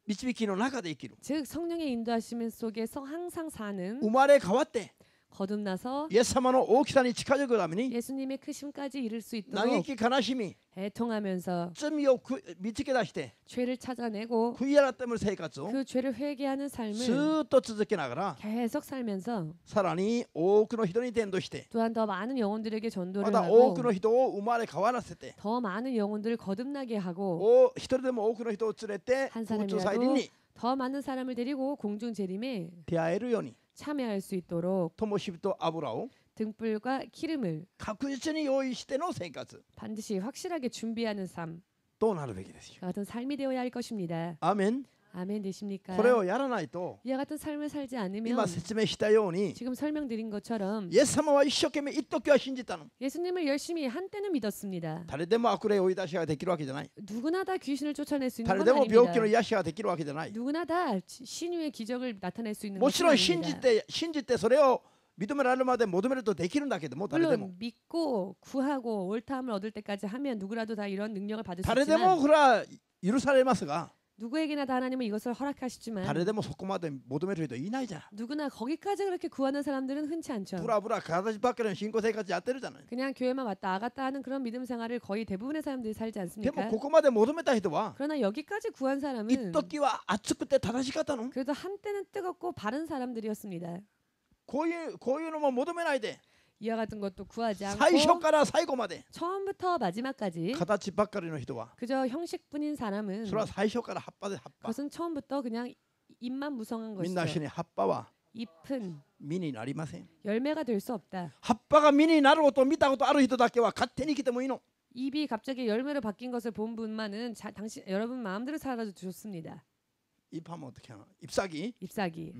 導きの中で生きる。 즉 성령의 인도하심 속에서 항상 사는, 生まれ変わって 거듭나서 イエス様の大きさに近づくために 예수님의 크심까지 이룰 수 嘆 있도록 き悲しみ 애통하면서 罪を見つけ出して 죄를 찾아내고 悔い改める生活を 그 죄를 회개하는 ず 삶을 っと続けながら 계속 살면서 さらに多くの人に伝道して 또한 더 많은 영혼들에게 ま 전도를 た多 하고 くの人を生まれ変わらせて 더 많은 영혼들을 거듭나게 하고 一人でも多くの人を連れて 한 空中 사람이라도 祭輪に 더 많은 사람을 데리고 공중 재림에 出会えるように 참여할 수 있도록 灯火と油を 등불과 기름을 確実に用意しての生活 반드시 확실하게 준비하는 삶, となるべきですよ。 같은 삶이 되어야 할 것입니다. アーメン。 아멘 되십니까? これをやらないと 이와 같은 삶을 살지 않으면 今説明したように 지금 설명드린 것처럼 イエス様は一生懸命一時は信じたの。 예수님을 열심히 한때는 믿었습니다. 誰でも悪霊を追い出しができるわけじゃない。 누구나 다 귀신을 쫓아낼 수 있는 誰 건 でも病気の 아닙니다. 癒しができるわけじゃない。 누구나 다 신유의 기적을 나타낼 수 있는 もち 것은 ろん信じ 아닙니다. てそれを認められるまで求めるとできるんだけども、誰でも 물론 믿고 구하고 옳다함을 얻을 때까지 하면 누구라도 다 이런 능력을 받을 수 誰でも 있지만 これは許されますが、 누구에게나 다 하나님은 이것을 허락하시지만 誰でもそこまで求める人いないじゃん。 누구나 거기까지 그렇게 구하는 사람들은 흔치 않죠. ブラブラ形ばっかりの信仰生活やってるじゃない。 그냥 교회만 왔다 갔다 하는 그런 믿음 생활을 거의 대부분의 사람들이 살지 でも 않습니까? ここまで求めた人は 그러나 여기까지 구한 一 사람은 時は熱くて正しかったの。 그래도 한때는 뜨겁고 바른 사람들이었습니다. こういうのも求めないで 이와 같은 것도 구하지 最初 않고 から最後まで 처음부터 마지막까지 形ばっかりの人は 그저 형식뿐인 사람은 それは最初から葉っぱで葉っぱ 그것은 처음부터 그냥 잎만 무성한 みんな一緒 것이죠. に葉っぱは 잎은 実になりません。 열매가 될 수 없다. 葉っぱが実になることを見たことある人だけは勝手に生きてもいいの。 잎이 갑자기 열매로 바뀐 것을 본 분만은 당신 여러분 마음대로 살아도 좋습니다. 잎하면 어떻게 하나? 잎사귀. 잎사귀.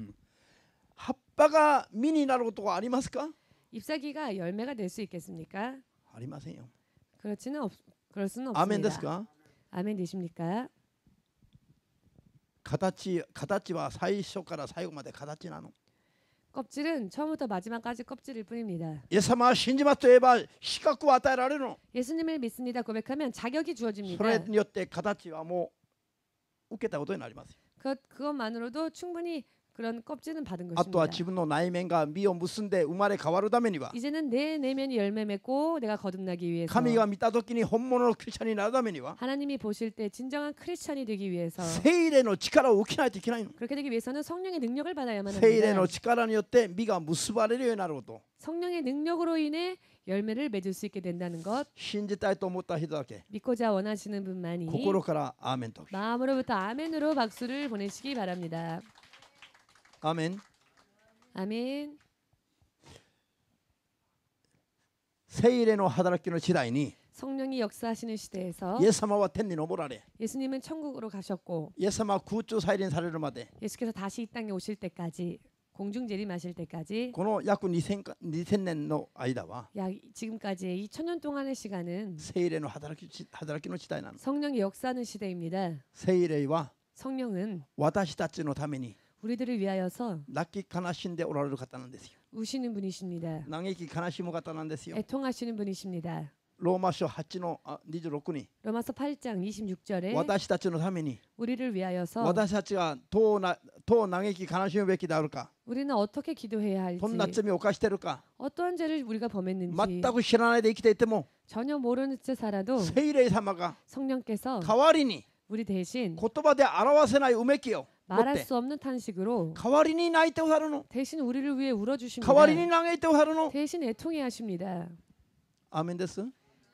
葉っぱが実になることはありますか？ 잎사귀가 열매가 될 수 있겠습니까? ありませんよ。 그럴 수는 アーメンで 없습니다. すか？ 아멘 되십니까? 形は最初から最後まで形なの。 껍질은 처음부터 마지막까지 껍질일 뿐입니다. イエス様は信じますと言えば資格を与えられるの。 예수님을 믿습니다 고백하면 자격이 それ 주어집니다. によって形はもう受けたことになりますよ。 그것만으로도 충분히 그런 껍질은 받은 あとは 것입니다. 自分の内面が実を結んで生まれ変わるためには 이제는 내 내면이 열매 맺고 내가 거듭나기 위해서 神が見た時に本物のクリスチャンになるためには 하나님이 보실 때 진정한 크리스찬이 되기 위해서 聖霊の力を受けないといけないの。 그렇게 되기 위해서는 성령의 능력을 받아야만 聖霊 합니다. の力によって実が結ばれるようになること。 성령의 능력으로 인해 열매를 맺을 수 있게 된다는 것 信じたいと思った人だけ 믿고자 원하시는 분만이 心からアーメンと。 마음으로부터 아멘으로 박수를 보내시기 바랍니다. アーメン。 아멘. 聖霊の働きの時代に 성령이 역사하시는 시대에서 イエス様は天に昇られ 예수님은 천국으로 가셨고 イエス様は空中再臨されるまで 예수께서 다시 이 땅에 오실 때까지 공중 재림하실 때까지 この約2000年の間は 약 지금까지의 2000년 동안의 시간은 聖霊の働きの時代なの。 성령이 역사하는 시대입니다. 聖霊は 성령은 私たちのために 우리들을 위하여서 泣き悲しんでおられる方なんですよ。 우시는 분이십니다. 嘆き悲しむ方なんですよ。 애통하시는 분이십니다. ローマ書8の26に 로마서 8장 26절에 私たちのために 우리를 위하여서 私たちがどう嘆き悲しむべきであるか、 우리는 어떻게 기도해야 할지 どんな罪を犯しているか 어떠한 죄를 우리가 범했는지 全く知らないで生きていても 전혀 모르는 채 살아도 聖霊様が 성령께서 代わりに 우리 대신 言葉で表せないうめきを持っ 말할 て 수 없는 탄식으로 代わりに泣いておられるの。 대신 우리를 위해 代 울어주십니다. わりに嘆いておられるの。 대신 애통해 하십니다. アーメンです。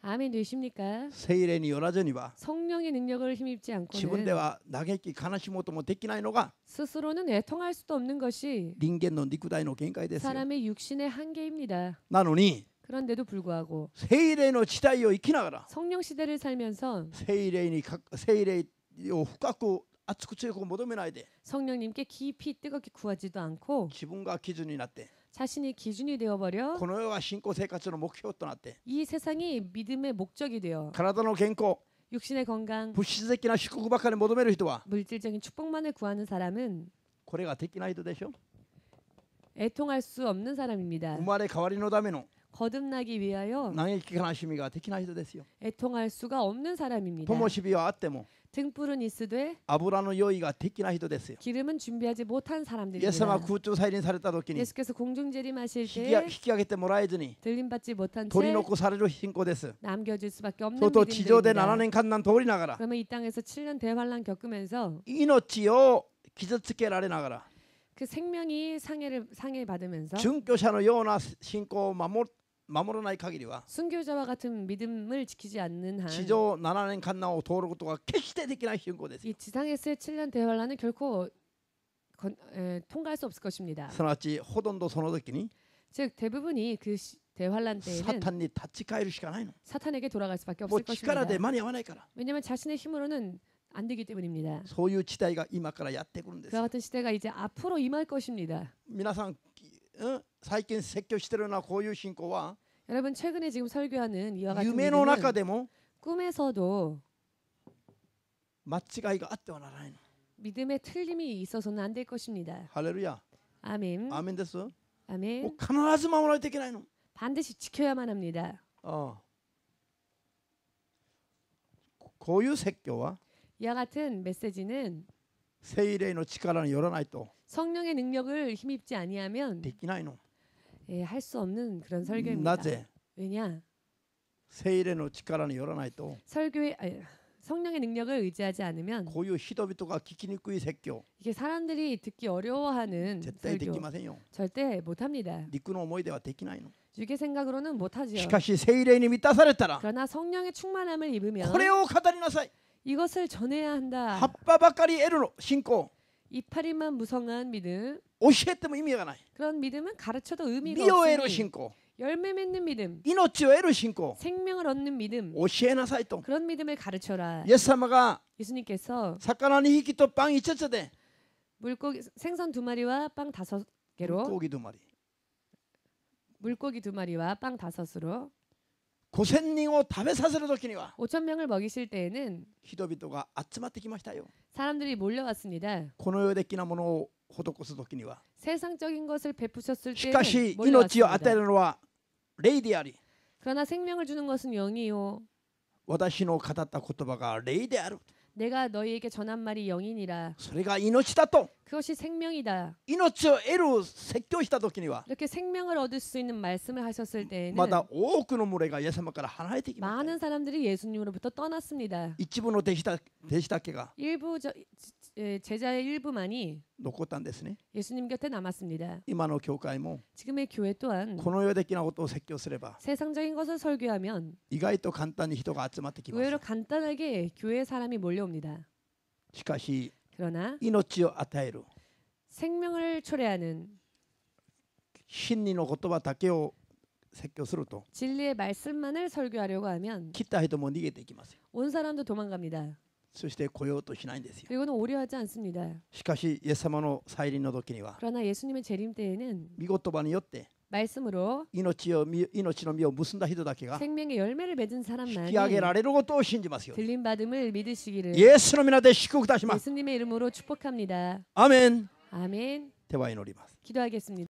아멘 되십니까? 聖霊によらずには 성령의 능력을 힘입지 自分で 않고는 は嘆き悲しむこともできないのが 스스로는 애통할 수도 없는 것이 人間の肉体の限界ですよ。 사람의 육신의 한계입니다. なのに 그런데도 불구하고 聖霊の時代を生きながら 성령 시대를 살면서 聖霊を深く熱く強く求めないで 성령님께 깊이 뜨겁게 구하지도 않고 自分が基準になって 자신이 기준이 되어버려 この世が信仰生活の目標となって 이 세상이 믿음의 목적이 되어 体の健康 육신의 건강, 物質的な祝福ばかり求める人は 물질적인 축복만을 구하는 사람은 これができない人でしょ。 애통할 수 없는 사람입니다. 生まれ変わりのための 거듭나기 위하여 嘆き悲しみができない人ですよ。 애통할 수가 없는 사람입니다. 灯火はあっても 등불은 있으되 油の用意ができない人ですよ。 기름은 준비하지 못한 イエス様 사람들입니다. が空中再臨された時に 예수께서 공중재림하실 引 때 き上げてもらえずに 들림받지 못한 取り 채 残される信仰です。 남겨질 수밖에 없는 そうと地上で7 믿음들입니다. 年間難通りながら 그러면 이 땅에서 7년 대환란 겪으면서 命を傷つけられながら 그 생명이 상해받으면서 殉教者のような信仰を守らない限りは 순교자와 같은 믿음을 지키지 않는 한 地上7年間難を通ることが決してできない信仰ですよ。 이 지상에서의 7년 대환란은 결코 통과할 수 없을 것입니다. すなわちほとんどその時に 즉 대부분이 그 대환란 サ 때에는 タンに立ち返るしかないの。 사탄에게 돌아갈 수밖에 もう 없을 力 것입니다. で間に合わないから。 왜냐하면 자신의 힘으로는 안 되기 때문입니다. そういう時代が今からやってくるんです 그와 よ。 같은 시대가 이제 앞으로 임할 것입니다. 皆さん、最近説教してるようなこういう信仰は 여러분 최근에 지금 설교하는 이와 같은 夢の中 믿음은 でも 꿈에서도 間違いがあってはならないの。 믿음의 틀림이 있어서는 안 될 것입니다. ハレルヤ。 아멘. アーメンです。もう 아멘. 必ず守らないといけないの。 반드시 지켜야만 합니다. こういう説教は 이와 같은 메시지는 聖霊の力によらないと 성령의 능력을 힘입지 아니하면 できないの。 할 수 없는 그런 な 설교입니다. ぜ 왜냐? 聖霊の力によらないと 성령의 능력을 의지하지 않으면 こういう人々が聞きにくい説教 이게 사람들이 듣기 어려워하는 絶対でき 설교 ませんよ。 절대 못합니다. 陸の思いではできないの。 육의 생각으로는 し 못하지요. かし聖霊に満たされたら 그러나 성령의 충만함을 입으면 これを語りなさい。 이것을 전해야 한다. 葉っぱばかり得るの信仰 이파리만 무성한 믿음, 教えても意味がない。 그런 믿음은 가르쳐도 의미가 実を得る 없으니 信仰 열매 맺는 믿음, 命を得る信仰 생명을 얻는 믿음, 教えなさいと。 그런 믿음을 가르쳐라. イエス様が 예수님께서 魚2匹とパン5つで 물고기 생선 2마리와 빵 5개로 講義止まり 물고기 2마리와 빵 5으로 5000人を食べさせる時には 5,000명을 먹이실 때에는 人々が集まってきましたよ。 사람들이 몰려왔습니다. この世的なものを施す時には 세상적인 것을 베푸셨을 しかし 때는 命を与え 몰려왔습니다. るのは霊であり 그러나 생명을 주는 것은 영이요 私の語った言葉が霊である。 내가 너희에게 전한 말이 영이니라. それが命だと 그것이 생명이다. 命を得る説教した時には 이렇게 생명을 얻을 수 있는 말씀을 하셨을 때에는 まだ多くの群れがイエス様から離れてきました。 많은 사람들이 예수님으로부터 떠났습니다. 一部の弟子だけが 제자의 일부만이 残ったんですね。 예수님 곁에 남았습니다. 今の教会も 지금의 교회 또한 この世的なことを説教すれば 세상적인 것을 설교하면 意外と簡単に人が集まってきます。 의외로 간단하게 교회에 사람이 몰려옵니다. しかし 그러나 命を与える 생명을 초래하는 真理の言葉だけを説教すると 진리의 말씀만을 설교하려고 하면 来た人も逃げていきますよ。 온 사람도 도망갑니다. そして来ようとしないんですよ。 그리고는 오려하지 않습니다. しかしイエス様の再臨の時には 그러나 예수님의 재림 때에는 御言葉によって 말씀으로 命の実を結んだ人だけが 생명의 열매를 맺은 引 사람만이 き上げられることを信じますよ。 들림 받음을 믿으시기를 イエスの皆で祝福いたします。 예수님의 이름으로 축복합니다. アーメン。 아멘. 手は祈ります。 기도하겠습니다.